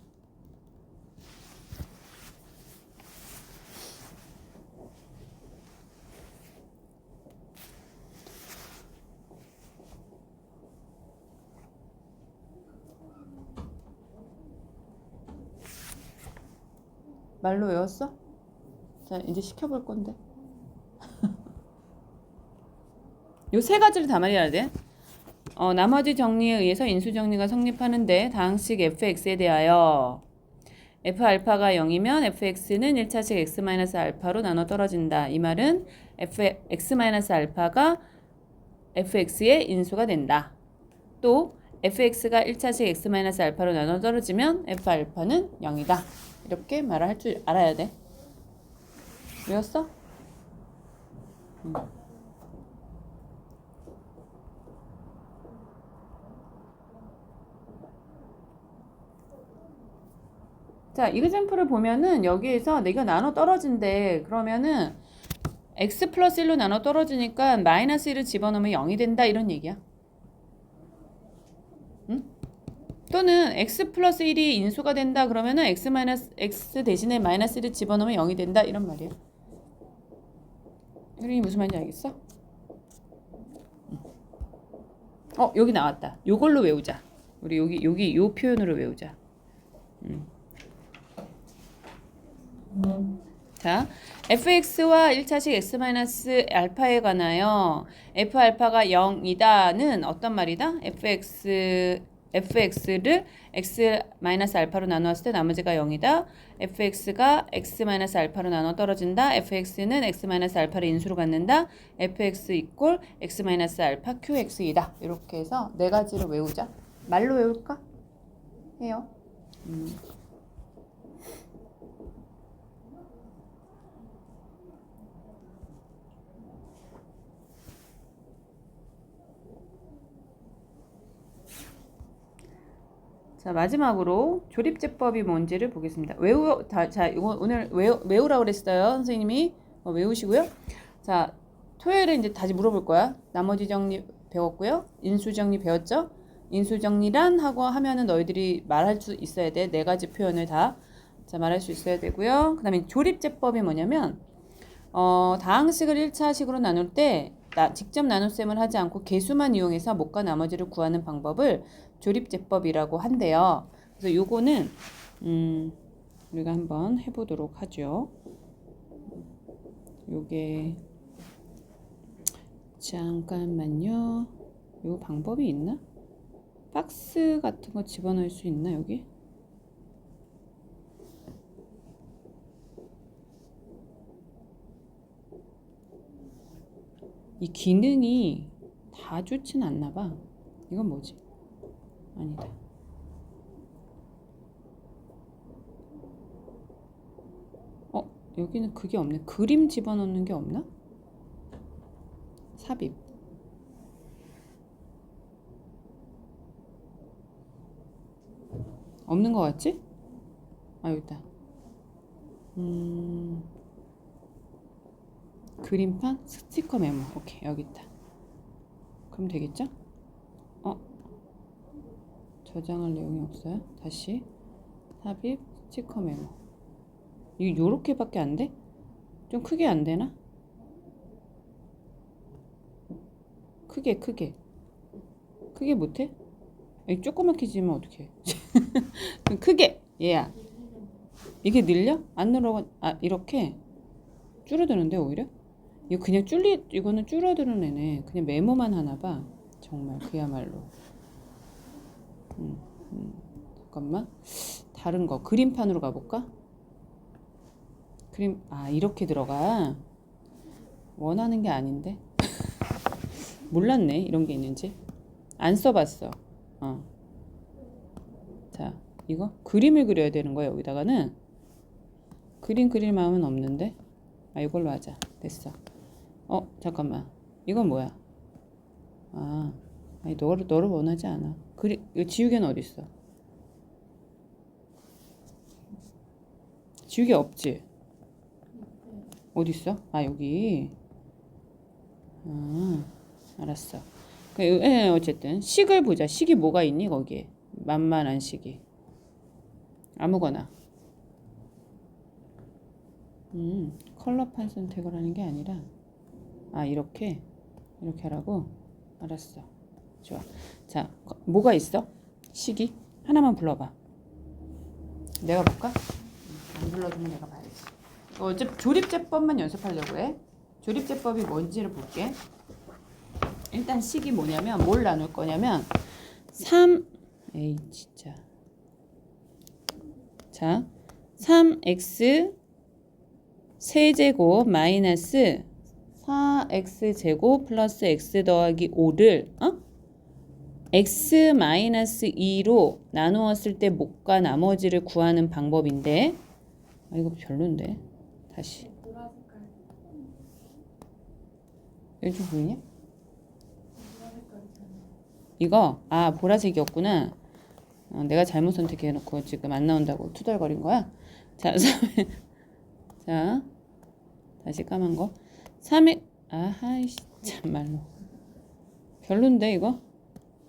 말로 외웠어? 자, 이제 시켜볼 건데. 요 세 가지를 다 말해야 돼. 나머지 정리에 의해서 인수정리가 성립하는데 다항식 fx에 대하여 f알파가 0이면 fx는 1차식 x-알파로 나눠 떨어진다. 이 말은 x-알파가 fx의 인수가 된다. 또 fx가 1차식 x-알파로 나눠 떨어지면 f알파는 0이다. 이렇게 말을 할 줄 알아야 돼. 외웠어? 자, 이그젬플을 보면은 여기에서 내가 나눠 떨어진대. 그러면은 x 플러스 1로 나눠 떨어지니까 마이너스 1을 집어넣으면 0이 된다 이런 얘기야. 응? 또는 x 플러스 1이 인수가 된다 그러면은 x 대신에 마이너스 1을 집어넣으면 0이 된다 이런 말이야. 이게 무슨 말인지 알겠어? 여기 나왔다. 요걸로 외우자. 우리 여기 요 표현으로 외우자. 자, fx와 1차식 x-알파에 관하여 f알파가 0이다는 어떤 말이다? fx를 x-알파로 나누었을 때 나머지가 0이다. fx가 x-알파로 나눠 떨어진다. fx는 x-알파를 인수로 갖는다. fx 이꼴 x-알파 qx이다. 이렇게 해서 네 가지로 외우자. 말로 외울까? 해요. 자, 마지막으로 조립제법이 뭔지를 보겠습니다. 자, 이거 오늘 외우라고 그랬어요. 선생님이 외우시고요. 자, 토요일에 이제 다시 물어볼 거야. 나머지 정리 배웠고요. 인수정리 배웠죠? 인수정리란 하고 하면은 너희들이 말할 수 있어야 돼. 네 가지 표현을 다. 자, 말할 수 있어야 되고요. 그 다음에 조립제법이 뭐냐면, 다항식을 1차식으로 나눌 때, 직접 나눗셈을 하지 않고 개수만 이용해서 못과 나머지를 구하는 방법을 조립제법이라고 한대요. 그래서 요거는, 우리가 한번 해보도록 하죠. 요게, 잠깐만요. 요 방법이 있나? 박스 같은 거 집어넣을 수 있나, 여기? 이 기능이 다 좋진 않나 봐. 이건 뭐지? 아니다. 여기는 그게 없네. 그림 집어넣는 게 없나? 삽입. 없는 것 같지? 아, 여기 있다. 그림판 스티커 메모. 오케이, 여기 있다. 그럼 되겠죠? 저장할 내용이 없어요. 다시 삽입 스티커 메모. 이거 요렇게밖에 안 돼? 좀 크게 안 되나? 크게 못해? 조그맣게 지으면 어떡해. 크게 얘야. 이게 늘려? 안 늘어. 이렇게 줄어드는데 오히려? 이거는 줄어드는 애네. 그냥 메모만 하나 봐. 정말 그야말로. 잠깐만. 다른 거 그림판으로 가볼까? 이렇게 들어가. 원하는 게 아닌데. 몰랐네 이런 게 있는지. 안 써봤어. 자, 이거 그림을 그려야 되는 거야. 여기다가는 그림 그릴 마음은 없는데. 이걸로 하자. 됐어. 잠깐만. 이건 뭐야? 아니 너를 원하지 않아. 이거 지우개는 어디 있어? 지우개 없지? 어디 있어? 여기. 알았어. 어쨌든 식을 보자. 식이 뭐가 있니 거기에? 만만한 식이. 아무거나. 컬러판 선택을 하는 게 아니라 이렇게 하라고? 알았어. 좋아. 자, 뭐가 있어? 식이? 하나만 불러봐. 내가 볼까? 안 불러주면 내가 봐야지. 어차피 조립제법만 연습하려고 해. 조립제법이 뭔지를 볼게. 일단 식이 뭐냐면 뭘 나눌 거냐면 3x 자 3x 세제곱 마이너스 4x제곱 플러스 x 더하기 5를 x 마이너스 2로 나누었을 때 못과 나머지를 구하는 방법인데 이거 별론데. 다시 보라색깔. 여기 좀 보이냐? 보라색깔 있잖아. 이거 보라색이었구나. 내가 잘못 선택해놓고 지금 안 나온다고 투덜거린 거야. 자, 자 다시 까만 거 3x 아하이씨 참말로 별론데 이거.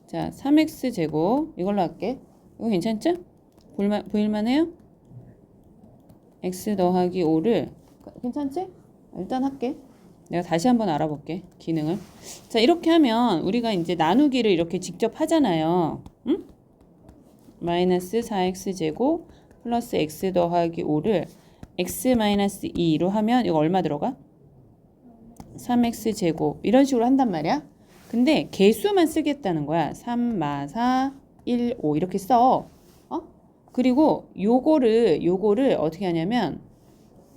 자 3x 제곱 이걸로 할게. 이거 괜찮죠? 보일만해요? x 더하기 5를 괜찮지? 일단 할게. 내가 다시 한번 알아볼게 기능을. 자 이렇게 하면 우리가 이제 나누기를 이렇게 직접 하잖아요. 응? 마이너스 4x 제곱 플러스 x 더하기 5를 x 마이너스 2로 하면 이거 얼마 들어가? 3x 제곱 이런 식으로 한단 말이야. 근데 개수만 쓰겠다는 거야. 3, 마, 4, 1, 5 이렇게 써. 그리고 요거를 어떻게 하냐면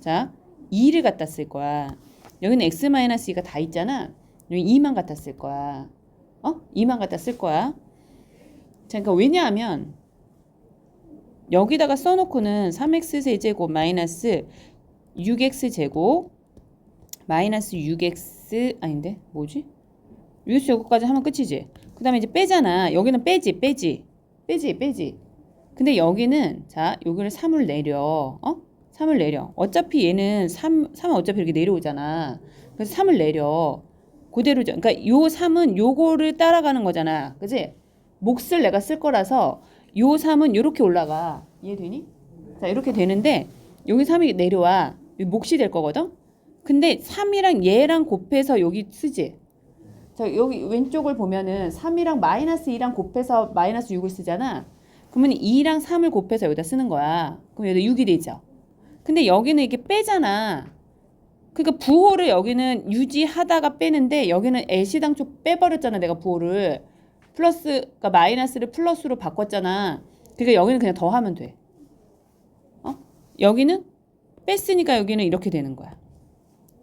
자 2를 갖다 쓸 거야. 여기는 x 마이너스 2가 다 있잖아. 여기 2만 갖다 쓸 거야. 2만 갖다 쓸 거야. 자, 그러니까 왜냐하면 여기다가 써놓고는 3x세제곱 마이너스 6x제곱 마이너스 6x 아닌데 뭐지? 6x제곱까지 하면 끝이지. 그 다음에 이제 빼잖아. 여기는 빼지. 근데 여기는 자 여기를 3을 내려. 3을 내려. 어차피 얘는 3은 어차피 이렇게 내려오잖아. 그래서 3을 내려. 그대로죠. 그러니까 요 3은 요거를 따라가는 거잖아. 그지? 몫을 내가 쓸 거라서 요 3은 요렇게 올라가. 이해되니? 자 이렇게 되는데 여기 3이 내려와. 몫이 될 거거든? 근데 3이랑 얘랑 곱해서 여기 쓰지? 자 여기 왼쪽을 보면은 3이랑 마이너스 2랑 곱해서 마이너스 6을 쓰잖아. 그러면 2랑 3을 곱해서 여기다 쓰는 거야. 그럼 여기다 6이 되죠. 근데 여기는 이게 빼잖아. 그러니까 부호를 여기는 유지하다가 빼는데 여기는 애시당초 빼버렸잖아. 내가 부호를 플러스, 그러니까 마이너스를 플러스로 바꿨잖아. 그러니까 여기는 그냥 더하면 돼. 여기는 뺐으니까 여기는 이렇게 되는 거야.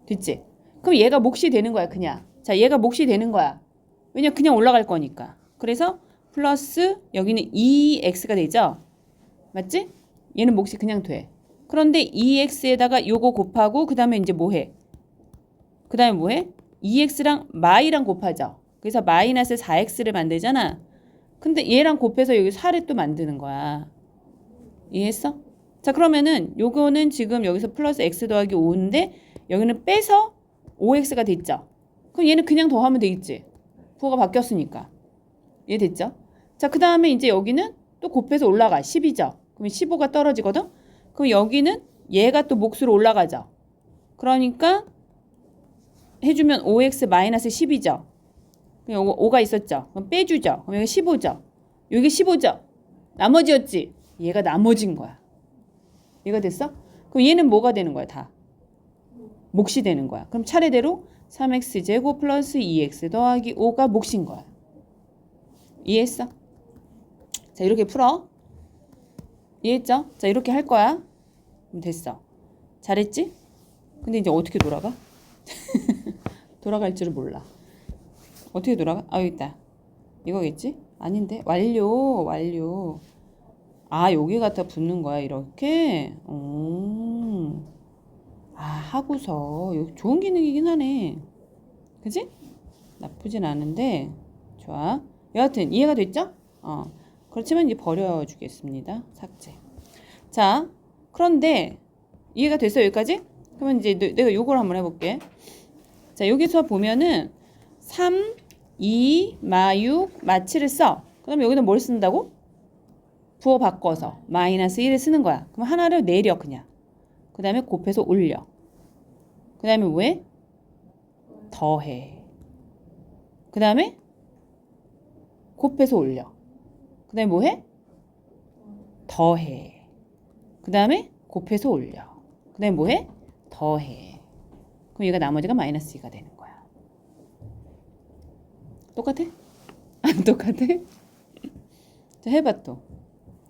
됐지? 그럼 얘가 몫이 되는 거야 그냥. 자 얘가 몫이 되는 거야. 왜냐 그냥 올라갈 거니까. 그래서 플러스 여기는 2x가 되죠? 맞지? 얘는 몫이 그냥 돼. 그런데 2x에다가 요거 곱하고 그 다음에 이제 뭐해? 그 다음에 뭐해? 2x랑 마이랑 곱하죠. 그래서 마이너스 4x를 만들잖아. 근데 얘랑 곱해서 여기 4를 또 만드는 거야. 이해했어? 자 그러면은 요거는 지금 여기서 플러스 x 더하기 5인데 여기는 빼서 5x가 됐죠. 그럼 얘는 그냥 더하면 되겠지. 부호가 바뀌었으니까. 이해됐죠? 자 그 다음에 이제 여기는 또 곱해서 올라가. 10이죠. 그러면 15가 떨어지거든? 그럼 여기는 얘가 또 몫으로 올라가죠. 그러니까 해주면 5x 마이너스 10이죠. 그럼 5가 있었죠. 그럼 빼주죠. 그럼 여기 15죠. 여기 15죠. 나머지였지. 얘가 나머진 거야. 이해가 됐어? 그럼 얘는 뭐가 되는 거야 다? 몫이 되는 거야. 그럼 차례대로 3x제곱 플러스 2x 더하기 5가 몫인 거야. 이해했어? 자 이렇게 풀어. 이해했죠? 자 이렇게 할 거야. 그럼 됐어. 잘했지? 근데 이제 어떻게 돌아가? 돌아갈 줄을 몰라. 어떻게 돌아가? 아 여기 있다. 이거겠지? 아닌데? 완료. 아 여기 갖다 붙는 거야 이렇게? 아 하고서 여기 좋은 기능이긴 하네. 그지? 나쁘진 않은데 좋아. 여하튼 이해가 됐죠? 그렇지만 이제 버려주겠습니다. 삭제. 자, 그런데 이해가 됐어요 여기까지? 그러면 이제 내가 요걸 한번 해볼게. 자, 여기서 보면은 3, 2, 마 6, 마 7을 써. 그 다음에 여기다 뭘 쓴다고? 부호 바꿔서 마이너스 1을 쓰는 거야. 그럼 하나를 내려 그냥. 그 다음에 곱해서 올려. 그 다음에 왜? 더해. 그 다음에 곱해서 올려. 그 다음에 뭐 해? 더해. 그 다음에 곱해서 올려. 그 다음에 뭐 해? 더해. 그럼 얘가 나머지가 마이너스 2가 되는 거야. 똑같아? 안 똑같아? 자, 해봐 또.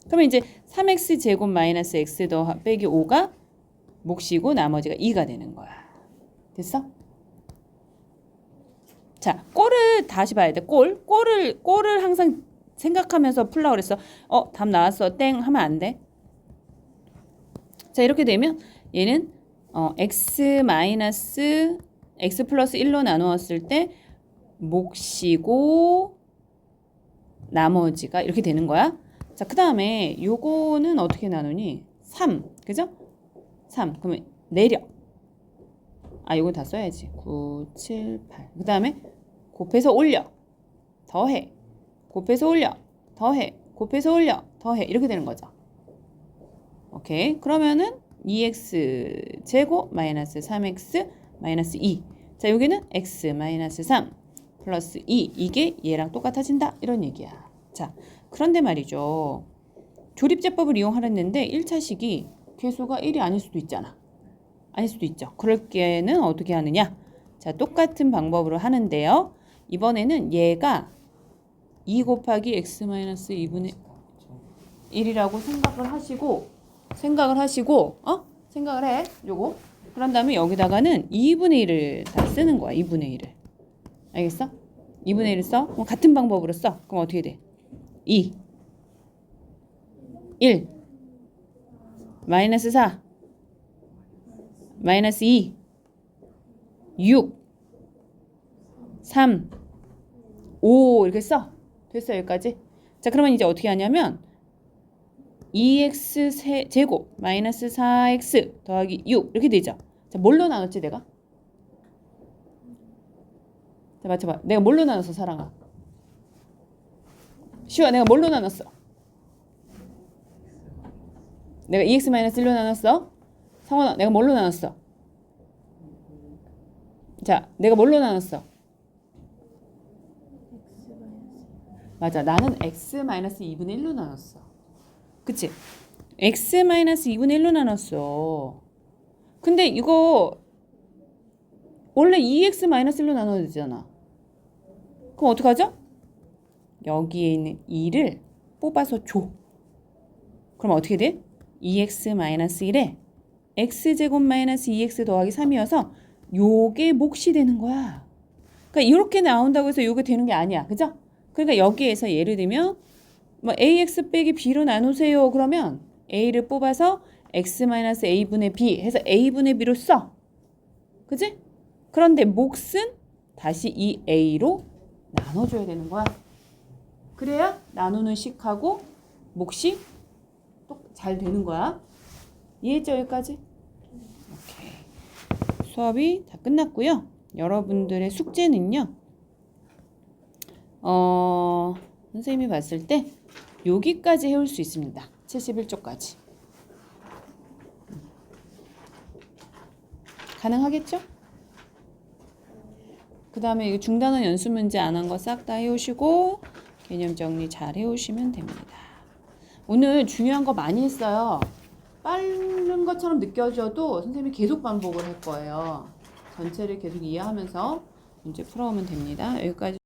그러면 이제 3x제곱 마이너스 x 더 빼기 5가 몫이고 나머지가 2가 되는 거야. 됐어? 자, 꼴을 다시 봐야 돼. 꼴을 항상 생각하면서 풀라고 그랬어. 답 나왔어. 땡 하면 안 돼. 자, 이렇게 되면 얘는 x 마이너스 x 플러스 1로 나누었을 때 몫이고 나머지가 이렇게 되는 거야. 자, 그 다음에 요거는 어떻게 나누니? 3, 그죠? 3, 그러면 내려. 요거 다 써야지. 9, 7, 8. 그 다음에 곱해서 올려. 더해. 곱해서 올려. 더해. 곱해서 올려. 더해. 이렇게 되는 거죠. 오케이. 그러면은 2x 제곱 마이너스 3x 마이너스 2. 자, 여기는 x 마이너스 3 플러스 2. 이게 얘랑 똑같아진다. 이런 얘기야. 자, 그런데 말이죠. 조립제법을 이용하랬는데 1차식이 개수가 1이 아닐 수도 있잖아. 아닐 수도 있죠. 그럴 때는 어떻게 하느냐? 자, 똑같은 방법으로 하는데요. 이번에는 얘가 2 곱하기 x 마이너스 2분의 1이라고 생각을 하시고 생각을 해. 요거. 그런 다음에 여기다가는 2분의 1을 다 쓰는 거야. 2분의 1을. 알겠어? 2분의 1을 써? 그럼 같은 방법으로 써. 그럼 어떻게 돼? 2 1 마이너스 4 마이너스 2 6 3 5 이렇게 써. 됐어 여기까지. 자 그러면 이제 어떻게 하냐면 2x 제곱 마이너스 4x 더하기 6 이렇게 되죠. 자 뭘로 나눴지 내가? 자 맞춰봐. 내가 뭘로 나눴어 사랑아? 시우야 내가 뭘로 나눴어? 내가 2x-1로 나눴어? 성원아 내가 뭘로 나눴어? 자 내가 뭘로 나눴어? 맞아 나는 x-2분의 1로 나눴어. 그치? x-2분의 1로 나눴어. 근데 이거 원래 2x-1로 나눠야 되잖아. 그럼 어떡하죠? 여기에 있는 2를 뽑아서 줘. 그럼 어떻게 돼? 2x-1에 x제곱 마이너스 2x 더하기 3이어서 요게 몫이 되는 거야. 그러니까 이렇게 나온다고 해서 요게 되는 게 아니야. 그죠? 그러니까 여기에서 예를 들면 뭐 ax 빼기 b로 나누세요. 그러면 a를 뽑아서 x-a분의 b 해서 a분의 b로 써. 그지? 그런데 몫은 다시 이 a로 나눠줘야 되는 거야. 그래야 나누는 식하고 몫이 또 잘 되는 거야. 이해했죠? 여기까지? 오케이. 수업이 다 끝났고요. 여러분들의 숙제는요. 선생님이 봤을 때 여기까지 해올 수 있습니다. 71쪽까지. 가능하겠죠? 그 다음에 이거 중단원 연수 문제 안 한 거 싹 다 해오시고 개념 정리 잘 해오시면 됩니다. 오늘 중요한 거 많이 했어요. 빠른 것처럼 느껴져도 선생님이 계속 반복을 할 거예요. 전체를 계속 이해하면서 문제 풀어오면 됩니다. 여기까지